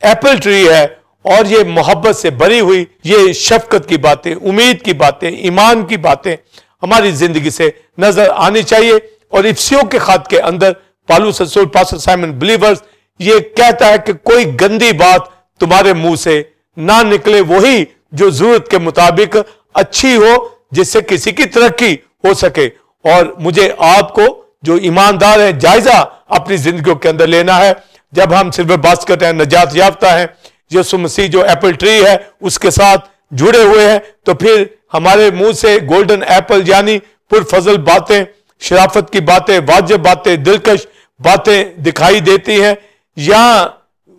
एप्पल ट्री है और ये मोहब्बत से भरी हुई, ये शफकत की बातें, उम्मीद की बातें, ईमान की बातें हमारी जिंदगी से नजर आनी चाहिए। और इफ्सियों के खत के अंदर पौलुस रसूल पास्टर साइमन बिलीवर्स ये कहता है कि कोई गंदी बात तुम्हारे मुंह से ना निकले, वही जो जरूरत के मुताबिक अच्छी हो, जिससे किसी की तरक्की हो सके। और मुझे आपको जो ईमानदार है, जायजा अपनी जिंदगियों के अंदर लेना है। जब हम सिल्वर बास्केट है, नजात याफ्ता है, यीशु मसीह जो एप्पल ट्री है उसके साथ जुड़े हुए हैं, तो फिर हमारे मुंह से गोल्डन एप्पल यानी पुरफजल बातें, शराफत की बातें, वाजिब बातें, दिलकश बातें दिखाई देती हैं। या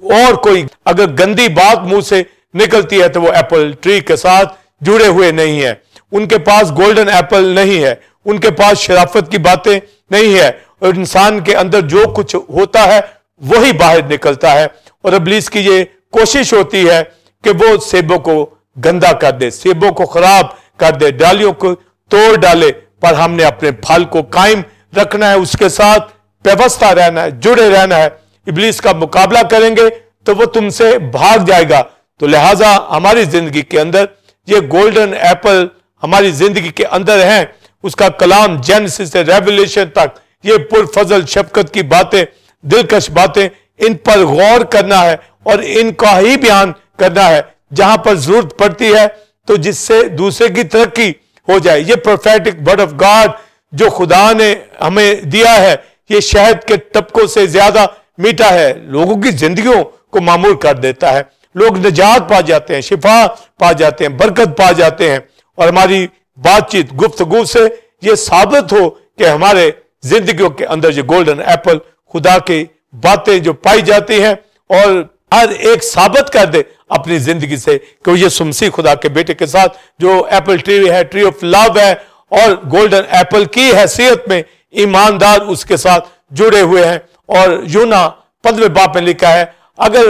और कोई अगर गंदी बात मुंह से निकलती है, तो वो एप्पल ट्री के साथ जुड़े हुए नहीं है, उनके पास गोल्डन एप्पल नहीं है, उनके पास शराफत की बातें नहीं है। और इंसान के अंदर जो कुछ होता है वही बाहर निकलता है। और इब्लीस की ये कोशिश होती है कि वो सेबों को गंदा कर दे, सेबों को खराब कर दे, डालियों को तोड़ डाले। पर हमने अपने फल को कायम रखना है, उसके साथ व्यवस्था रहना है, जुड़े रहना है। इब्लीस का मुकाबला करेंगे तो वो तुमसे भाग जाएगा। तो लिहाजा हमारी जिंदगी के अंदर ये गोल्डन एप्पल हमारी जिंदगी के अंदर है, उसका कलाम जेनेसिस से रेवलेशन तक, ये पुरफजल शफकत की बातें, दिलकश बातें, इन पर गौर करना है और इनका ही बयान करना है जहां पर जरूरत पड़ती है, तो जिससे दूसरे की तरक्की हो जाए। ये प्रोफेटिक वर्ड ऑफ गॉड जो खुदा ने हमें दिया है, ये शहद के टपकों से ज्यादा मीठा है, लोगों की जिंदगियों को मामूर कर देता है, लोग निजात पा जाते हैं, शिफा पा जाते हैं, बरकत पा जाते हैं। और हमारी बातचीत, गुफ्तगू से ये साबित हो कि हमारे जिंदगियों के अंदर जो गोल्डन एप्पल खुदा की बातें जो पाई जाती हैं, और हर एक साबित कर दे अपनी जिंदगी से कि ये सुमसी खुदा के बेटे के साथ जो एप्पल ट्री है, ट्री ऑफ लव है, और गोल्डन एप्पल की हैसियत में ईमानदार उसके साथ जुड़े हुए हैं। और यूना 15वें बाब में लिखा है, अगर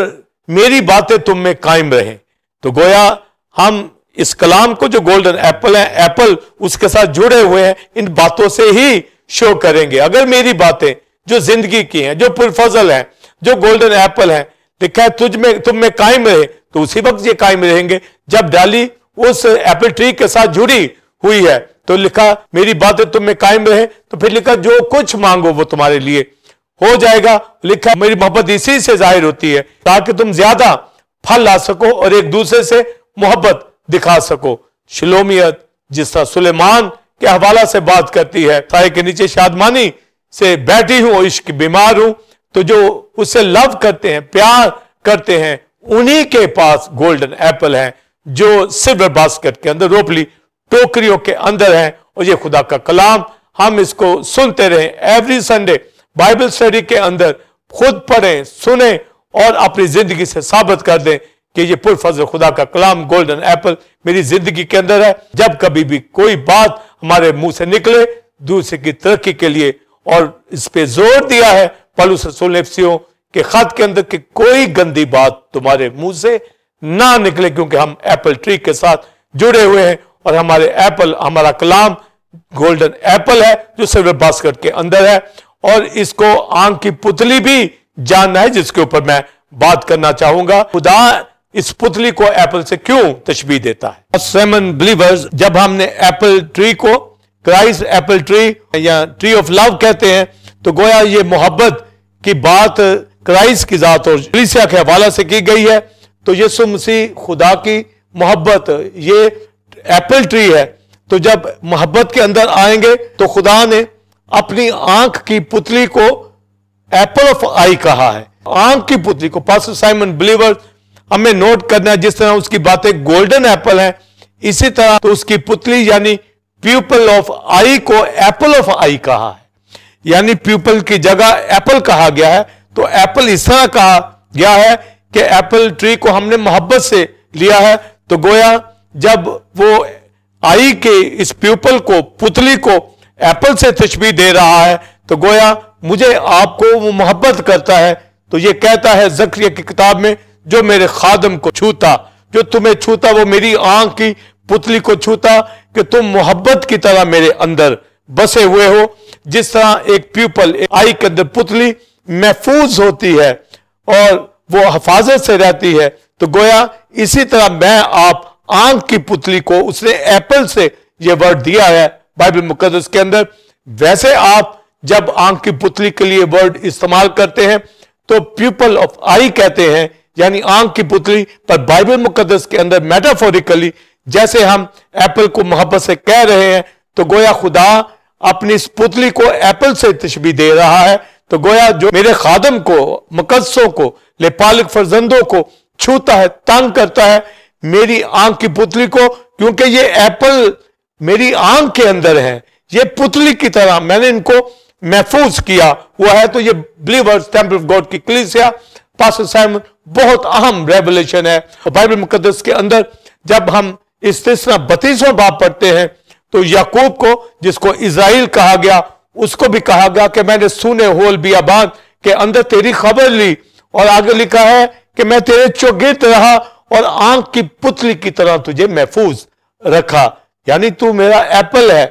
मेरी बातें तुम में कायम रहें, तो गोया हम इस कलाम को जो गोल्डन एप्पल है, एप्पल उसके साथ जुड़े हुए हैं, इन बातों से ही शो करेंगे। अगर मेरी बातें जो जिंदगी की हैं, जो पुरफजल हैं, जो गोल्डन एप्पल हैं, लिखा है तुम में कायम रहे, तो उसी वक्त ये कायम रहेंगे जब डाली उस एप्पल ट्री के साथ जुड़ी हुई है। तो लिखा मेरी बातें तुम में कायम रहे, तो फिर लिखा जो कुछ मांगो वो तुम्हारे लिए हो जाएगा। लिखा मेरी मोहब्बत इसी से जाहिर होती है ताकि तुम ज्यादा फल ला सको और एक दूसरे से मोहब्बत दिखा सको। शलोमियत जिस तरह सुलेमान के हवाला से बात करती है, साए के नीचे शादमानी से बैठी हूं और इश्क बीमार हूं, तो जो उससे लव करते हैं, प्यार करते हैं, उन्हीं के पास गोल्डन एप्पल है जो सिल्वर बास्केट के अंदर, रोपली टोकरियों के अंदर है। और ये खुदा का कलाम, हम इसको सुनते रहें एवरी संडे बाइबल स्टडी के अंदर, खुद पढ़ें, सुने और अपनी जिंदगी से साबित कर दें कि ये पुरफजल खुदा का कलाम गोल्डन एप्पल मेरी जिंदगी के अंदर है। जब कभी भी कोई बात हमारे मुंह से निकले दूसरे की तरक्की के लिए, और इस पे जोर दिया है पौलुस रसूल एफिसियों के खत के अंदर कि कोई गंदी बात तुम्हारे मुंह से ना निकले, क्योंकि हम एप्पल ट्री के साथ जुड़े हुए हैं और हमारे एप्पल, हमारा कलाम गोल्डन एप्पल है जो सिल्वर बास्केट के अंदर है। और इसको आंख की पुतली भी जानना है जिसके ऊपर मैं बात करना चाहूंगा। खुदा इस पुतली को एप्पल से क्यों तशबीह देता है? सेवन बिलीवर्स, जब हमने एप्पल ट्री को क्राइस्ट एप्पल ट्री या ट्री ऑफ लव कहते हैं, तो गोया ये मोहब्बत की बात क्राइस्ट की जात और कलीसिया के हवाला से की गई है। तो यीशु मसीह खुदा की मोहब्बत ये एप्पल ट्री है। तो जब मोहब्बत के अंदर आएंगे तो खुदा ने अपनी आंख की पुतली को एप्पल ऑफ आई कहा है। आंख की पुतली को पास्टर साइमन बिलीवर हमें नोट करना है, जिस तरह उसकी बातें गोल्डन एप्पल है, इसी तरह तो उसकी पुतली यानी प्यूपल ऑफ आई को एप्पल ऑफ आई कहा है। यानी प्यूपल की जगह एप्पल कहा गया है। तो एप्पल इस तरह कहा गया है कि एप्पल ट्री को हमने मोहब्बत से लिया है। तो गोया जब वो आई के इस प्यूपल को, पुतली को एप्पल से तशबीह दे रहा है, तो गोया मुझे आपको वो मोहब्बत करता है। तो ये कहता है ज़करिया की किताब में, जो मेरे खादम को छूता, जो तुम्हें छूता, वो मेरी आंख की पुतली को छूता, कि तुम मोहब्बत की तरह मेरे अंदर बसे हुए हो। जिस तरह एक प्यूपल, एक आई के अंदर पुतली महफूज होती है और वो हिफाजत से रहती है, तो गोया इसी तरह मैं आप आंख की पुतली को, उसने एप्पल से ये वर्ड दिया है बाइबल मुकद्दस के अंदर। वैसे आप जब आंख की पुतली के लिए वर्ड इस्तेमाल करते हैं तो प्यूपल ऑफ आई कहते हैं, यानी आंख की पुतली। पर बाइबल मुकद्दस के अंदर मेटाफोरिकली जैसे हम एप्पल को मोहब्बत से कह रहे हैं, तो गोया खुदा अपनी इस पुतली को एप्पल से तशबीह दे रहा है। तो गोया जो मेरे खादम को, मुकद्दसों को, लेपालिक फर्जंदों को छूता है, तंग करता है, मेरी आंख की पुतली को, क्योंकि ये एप्पल मेरी आंख के अंदर है, ये पुतली की तरह मैंने इनको महफूज किया हुआ है। तो ये बिलीवर्स टेंपल ऑफ गॉड की कलीसिया, पास्टर साइमन, बहुत अहम रेवलेशन है। और बाइबल मुकद्दस के अंदर जब हम इस 32वां बाब पढ़ते हैं, तो याकूब को, जिसको इज़राइल कहा गया, उसको भी कहा गया कि मैंने सूने होल बियाबान के अंदर तेरी खबर ली। और आगे लिखा है कि मैं तेरे चौगिर्द रहा और आंख की पुतली की तरह तुझे महफूज रखा। यानी तू मेरा एप्पल है।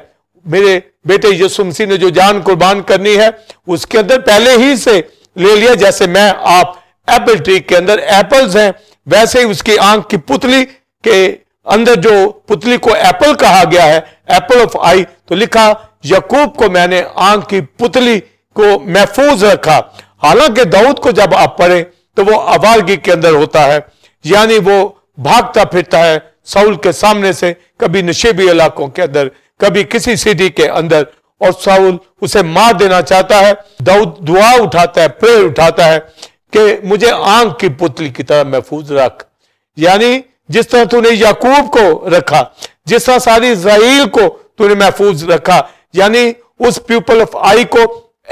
मेरे बेटे यीशु मसीह ने जो जान कुर्बान करनी है उसके अंदर पहले ही से ले लिया। जैसे मैं आप एप्पल ट्री के अंदर एप्पल्स हैं, वैसे ही उसकी आंख की पुतली के अंदर जो पुतली को एप्पल कहा गया है, एप्पल ऑफ आई, तो लिखा याकूब को मैंने आंख की पुतली को महफूज रखा। हालांकि दाऊद को जब आप पढ़ें तो वो आवारगी के अंदर होता है, यानी वो भागता फिरता है साउल के सामने से, कभी नशेबी इलाकों के अंदर, कभी किसी सिटी के अंदर, और साउल उसे मार देना चाहता है। दाऊद दुआ उठाता है, प्रेयर उठाता है कि मुझे आंख की पुतली की तरह महफूज रख। यानी जिस तरह तूने याकूब को रखा, जिस तरह सारी इज़राइल को तूने महफूज रखा, यानी उस पीपल ऑफ आई को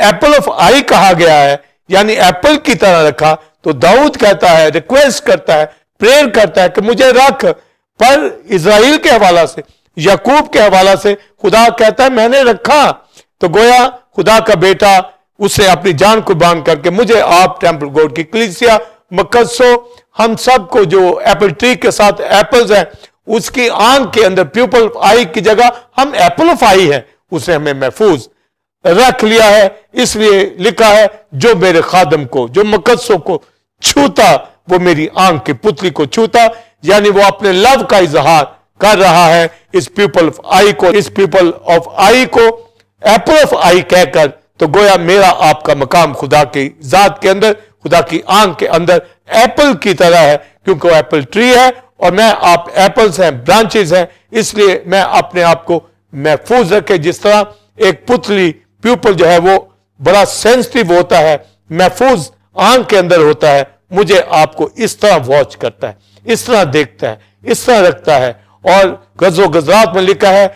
एप्पल ऑफ आई कहा गया है, यानी एप्पल की तरह रखा। तो दाऊद कहता है, रिक्वेस्ट करता है, प्रेयर करता है कि मुझे रख। पर इज़राइल के हवाला से, याकूब के हवाला से खुदा कहता है मैंने रखा। तो गोया खुदा का बेटा उसे अपनी जान कुर्बान करके मुझे आप टेंपल गॉड की कलीसिया मुकद्दसों, हम सबको जो एप्पल ट्री के साथ एप्पल्स हैं, उसकी आंख के अंदर प्यूपल ऑफ आई की जगह हम एप्पल ऑफ आई है, उसे हमें महफूज रख लिया है। इसलिए लिखा है जो मेरे खादम को, जो मुकद्दसों को छूता वो मेरी आंख की पुतली को छूता, यानी वो अपने लव का इजहार कर रहा है इस पीपल ऑफ आई को, इस पीपल ऑफ आई को एप्पल ऑफ आई कहकर। तो गोया मेरा आपका मकाम खुदा की जात के अंदर, खुदा की आंख के अंदर एप्पल की तरह है, क्योंकि वो एप्पल ट्री है और मैं आप एप्पल्स हैं, ब्रांचेस हैं, इसलिए मैं अपने आप को महफूज रखे। जिस तरह एक पुतली प्यूपल जो है वो बड़ा सेंसिटिव होता है, महफूज आंख के अंदर होता है, मुझे आपको इस तरह वॉच करता है, इस तरह देखता है, इस तरह रखता है। और गज़ो गज़रात में लिखा है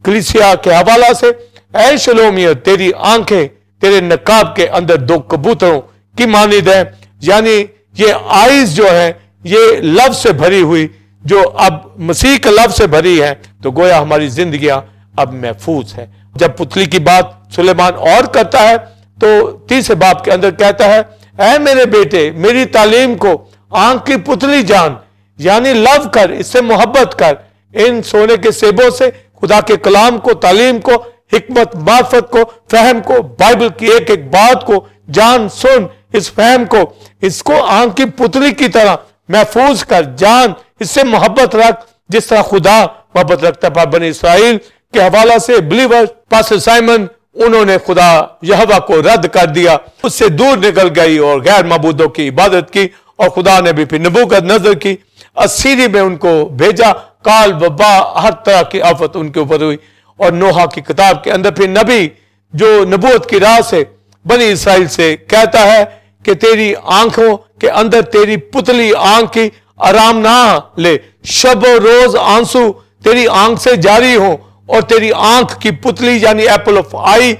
कलीसिया के हवाला से, ऐ शलोमियत तेरी आंखें तेरे नकाब के अंदर दो कबूतरों की मानिद है। यानी ये आईज जो है ये लव से भरी हुई, जो अब मसीह के लव से भरी है, तो गोया हमारी जिंदगियां अब महफूज है। जब पुतली की बात सुलेमान और करता है तो तीसरे बाब के अंदर कहता है, ऐ मेरे बेटे मेरी तालीम को आंख की पुतली जान, यानी लव कर, इससे मोहब्बत कर, इन सोने के सेबों से खुदा के कलाम को, तालीम को, हिकमत, मार्फत को, फहम को, बाइबल की एक एक बात को जान, सुन, इस फहम को, इसको आंख की पुतली की तरह महफूज कर, जान, इससे मोहब्बत रख जिस तरह खुदा मोहब्बत रखता है। बनी इसराइल के हवाला से बिलीवर पास्टर साइमन, उन्होंने खुदा यहोवा को रद्द कर दिया, उससे दूर निकल गई और गैर मबूदों की इबादत की, और खुदा ने भी फिर नबूकदनेस्सर की असीरी में उनको भेजा, काल वबा हर तरह की आफत उनके ऊपर हुई। और नोहा की किताब के अंदर फिर नबी जो नबूवत की राह से बनी इसराइल से कहता है कि तेरी आंखों के अंदर तेरी पुतली आंख की आराम ना ले, शब रोज आंसू तेरी आंख से जारी हो, और तेरी आंख की पुतली यानी एप्पल ऑफ आई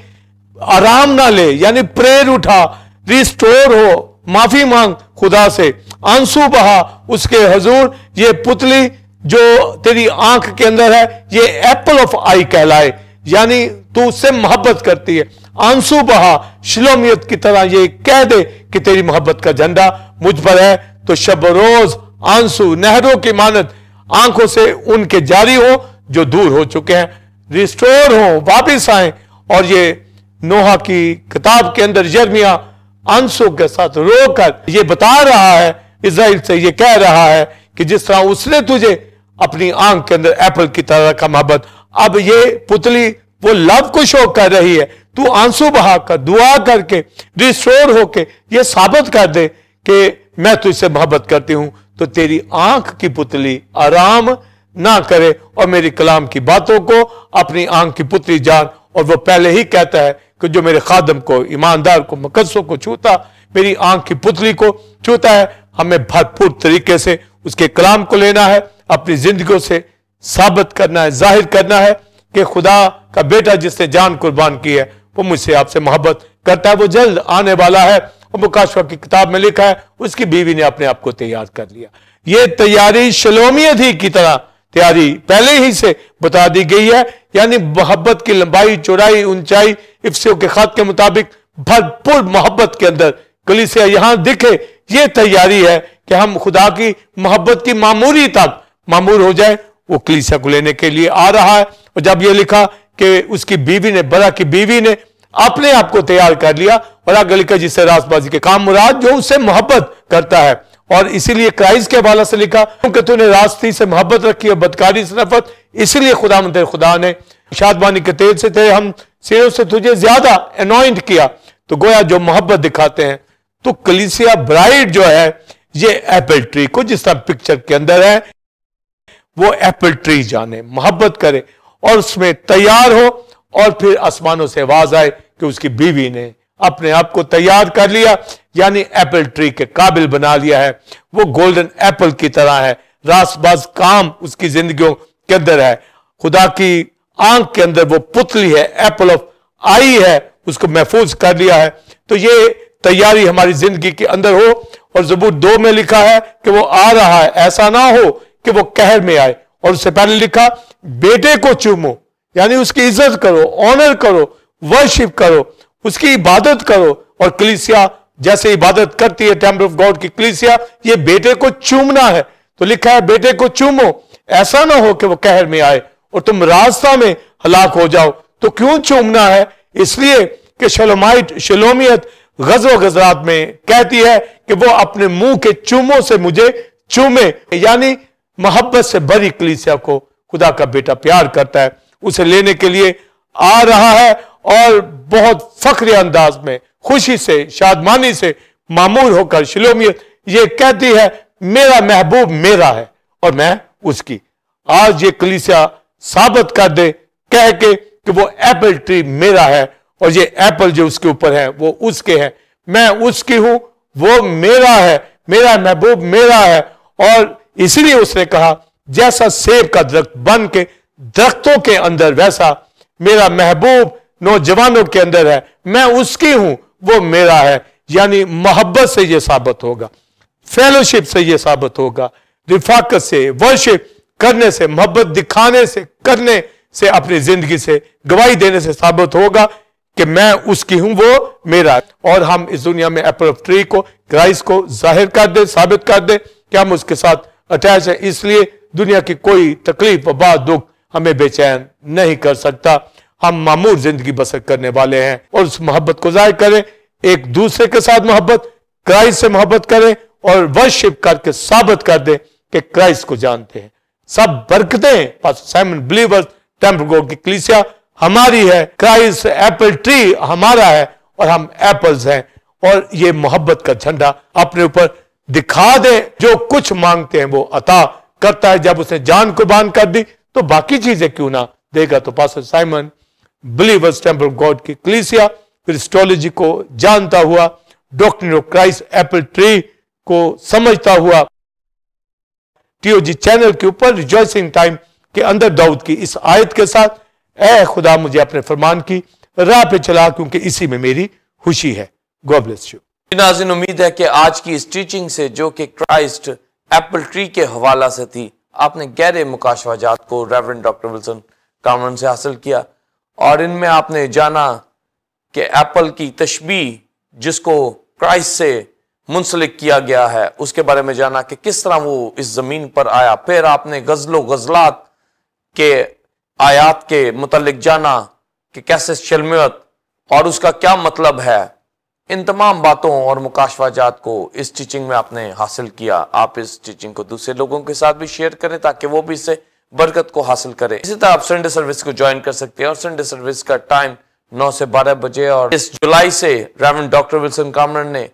आराम ना ले, यानी प्रेर उठा, रिस्टोर हो, माफी मांग खुदा से, आंसू बहा उसके हजूर। ये पुतली जो तेरी आंख के अंदर है ये एप्पल ऑफ आई कहलाए, यानी तू उससे मोहब्बत करती है, आंसू बहा शलोमियत की तरह, ये कह दे कि तेरी मोहब्बत का झंडा मुझ पर है। तो शब रोज आंसू नहरों की मानद आंखों से उनके जारी हो जो दूर हो चुके हैं, रिस्टोर हो, वापिस आए। और ये नोहा की किताब के अंदर यिर्मयाह आंसू के साथ रोकर ये बता रहा है, इज़राइल से ये कह रहा है कि जिस तरह उसने तुझे अपनी आंख के अंदर एप्पल की तरह का मोहब्बत, अब ये पुतली वो लव को शो कर रही है, तू आंसू बहाकर दुआ करके रिस्टोर होके ये साबित कर दे कि मैं तुझसे मोहब्बत करती हूं, तो तेरी आंख की पुतली आराम ना करे और मेरी कलाम की बातों को अपनी आंख की पुतली जान। और वो पहले ही कहता है कि जो मेरे खादम को, ईमानदार को, मुकद्दसों को छूता, मेरी आंख की पुतली को छूता है। हमें भरपूर तरीके से उसके कलाम को लेना है, अपनी जिंदगियों से साबित करना है, जाहिर करना है कि खुदा का बेटा जिसने जान कुर्बान की है वो मुझसे आपसे मोहब्बत करता है, वो जल्द आने वाला है। और मुकाशवा की किताब में लिखा है उसकी बीवी ने अपने आप को तैयार कर लिया। ये तैयारी शलोमियत ही की तरह तैयारी पहले ही से बता दी गई है, यानी मोहब्बत की लंबाई, चौड़ाई, ऊंचाई इफ्सियों के खत के मुताबिक भरपूर मोहब्बत के अंदर कलीसिया यहां दिखे। ये तैयारी है कि हम खुदा की मोहब्बत की मामूरी तक मामूर हो जाए, वो कलीसिया को लेने के लिए आ रहा है। और जब ये लिखा कि उसकी बीवी ने, बरा की बीवी ने अपने आप को तैयार कर लिया, और आगे लिखा जिससे रासबाजी के काम मुराद जो उससे मोहब्बत करता है। और इसीलिए क्राइस्ट के हवाला से लिखा क्योंकि तूने रास्ती से मोहब्बत रखी और बदकारी से नफरत, इसीलिए खुदा ने शादबानी के तेल से तेरे हम सिरों से तुझे ज्यादा अनॉइंट किया। तो गोया जो मोहब्बत दिखाते हैं, तो कलीसिया ब्राइड जो है ये एप्पल ट्री को, जिस तरह पिक्चर के अंदर है, वो एप्पल ट्री जाने, मोहब्बत करे और उसमें तैयार हो, और फिर आसमानों से आवाज आए कि उसकी बीवी ने अपने आप को तैयार कर लिया, यानी एप्पल ट्री के काबिल बना लिया है। वो गोल्डन एप्पल की तरह है, रासबाज काम उसकी जिंदगियों के अंदर है। खुदा की आंख के अंदर वो पुतली है, एप्पल ऑफ आई है, उसको महफूज कर लिया है। तो ये तैयारी हमारी जिंदगी के अंदर हो। और ज़बूर 2 में लिखा है कि वो आ रहा है, ऐसा ना हो कि वो कहर में आए। और उससे पहले लिखा बेटे को चूमो, यानी उसकी इज्जत करो, ऑनर करो, वर्शिप करो, उसकी इबादत करो। और कलीसिया जैसे इबादत करती है, टेम्पल ऑफ गॉड की कलीसिया, ये बेटे को चूमना है। तो लिखा है बेटे को चूमो, ऐसा ना हो कि वो कहर में आए और तुम रास्ता में हलाक हो जाओ। तो क्यों चूमना है? इसलिए कि शलोमियत गज़ो गज़रात में कहती है कि वो अपने मुंह के चूमों से मुझे चूमे, यानी मोहब्बत से भरी कलीसिया को खुदा का बेटा प्यार करता है, उसे लेने के लिए आ रहा है और बहुत फख्र अंदाज में, खुशी से, शादमानी से मामूर होकर शिलोमियत ये कहती है मेरा महबूब मेरा है और मैं उसकी। आज ये कलीसिया साबित कर दे कह के कि वो एप्पल ट्री मेरा है और ये एप्पल जो उसके ऊपर है वो उसके है, मैं उसकी हूं, वो मेरा है, मेरा महबूब मेरा है। और इसलिए उसने कहा जैसा सेब का दरख्त बन के दरख्तों के अंदर, वैसा मेरा महबूब नौजवानों के अंदर है, मैं उसकी हूं, वो मेरा है। यानी मोहब्बत से यह साबित होगा, फेलोशिप से यह साबित होगा, रिफाकत से, वर्शिप करने से, मोहब्बत दिखाने से, करने से, अपनी जिंदगी से गवाही देने से साबित होगा कि मैं उसकी हूं, वो मेरा है। और हम इस दुनिया में एप्पल ऑफ ट्री को, क्राइस्ट को जाहिर कर दे, साबित कर दे कि हम उसके साथ अटैच है। इसलिए दुनिया की कोई तकलीफ, वबा, दुख हमें बेचैन नहीं कर सकता। हम मामूर जिंदगी बसर करने वाले हैं और उस मोहब्बत को जाहिर करें, एक दूसरे के साथ मोहब्बत, क्राइस्ट से मोहब्बत करें और वर्शिप करके साबित कर दें कि क्राइस्ट को जानते हैं। सब बरकतें pastor Simon believers temple God की कलीसिया हमारी है, क्राइस्ट एप्पल ट्री हमारा है और हम एप्पल्स हैं। और ये मोहब्बत का झंडा अपने ऊपर दिखा दें, जो कुछ मांगते हैं वो अता करता है। जब उसने जान कुर्बान कर दी तो बाकी चीजें क्यों ना देगा। तो pastor Simon believers temple God की कलीसिया क्रिस्टोलॉजी को जानता हुआ, doctrine of Christ Apple tree को समझता हुआ, टीओजी चैनल के ऊपर रिजॉइसिंग टाइम के अंदर दाऊद की इस आयत के साथ, ऐ खुदा मुझे अपने फरमान की राह पे चला क्योंकि इसी में मेरी खुशी है। God bless you. नाज़रीन, उम्मीद है कि आज की इस टीचिंग से, जो कि क्राइस्ट एप्पल ट्री के हवाला से थी, आपने गहरे मुकाशवाजात को रेवरेंड डॉक्टर विल्सन कामरन से हासिल किया और इनमें आपने जाना कि एप्पल की तशबीह जिसको क्राइस्ट से मुंसलिक किया गया है, उसके बारे में जाना कि किस तरह वो इस जमीन पर आया। फिर आपने गजलो गजलात के आयात के मुतल्लिक जाना कि कैसे शलमियत और उसका क्या मतलब है। इन तमाम बातों और मुकाशवाजात को इस टीचिंग में आपने हासिल किया। आप इस टीचिंग को दूसरे लोगों के साथ भी शेयर करें ताकि वो भी इससे बरकत को हासिल करें। इसी तरह आप संडे सर्विस को ज्वाइन कर सकते हैं और संडे सर्विस का टाइम 9 से 12 बजे। और इस जुलाई से रेवरेंड डॉक्टर विल्सन कामरन ने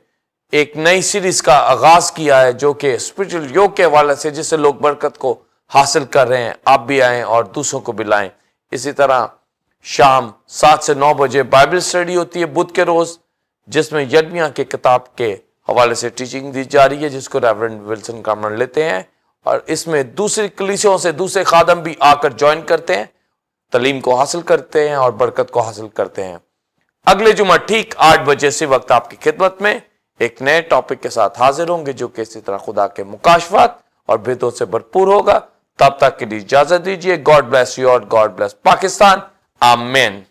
एक नई सीरीज का आगाज किया है जो कि स्पिरिचुअल योग के हवाले से, जिससे लोग बरकत को हासिल कर रहे हैं। आप भी आएं और दूसरों को भी लाएं। इसी तरह शाम 7 से 9 बजे बाइबल स्टडी होती है बुध के रोज, जिसमें यिर्मयाह की किताब के हवाले से टीचिंग दी जा रही है, जिसको रेवरेंड विल्सन कामरन लेते हैं। और इसमें दूसरी कलीसियों से दूसरे खादम भी आकर ज्वाइन करते हैं, तालीम को हासिल करते हैं और बरकत को हासिल करते हैं। अगले जुमा ठीक 8 बजे से वक्त आपकी खिदमत में एक नए टॉपिक के साथ हाजिर होंगे, जो कि इसी तरह खुदा के मुकाशफात और भेदों से भरपूर होगा। तब तक के लिए इजाजत दीजिए। गॉड ब्लेस यू और गॉड ब्लेस पाकिस्तान। आमीन।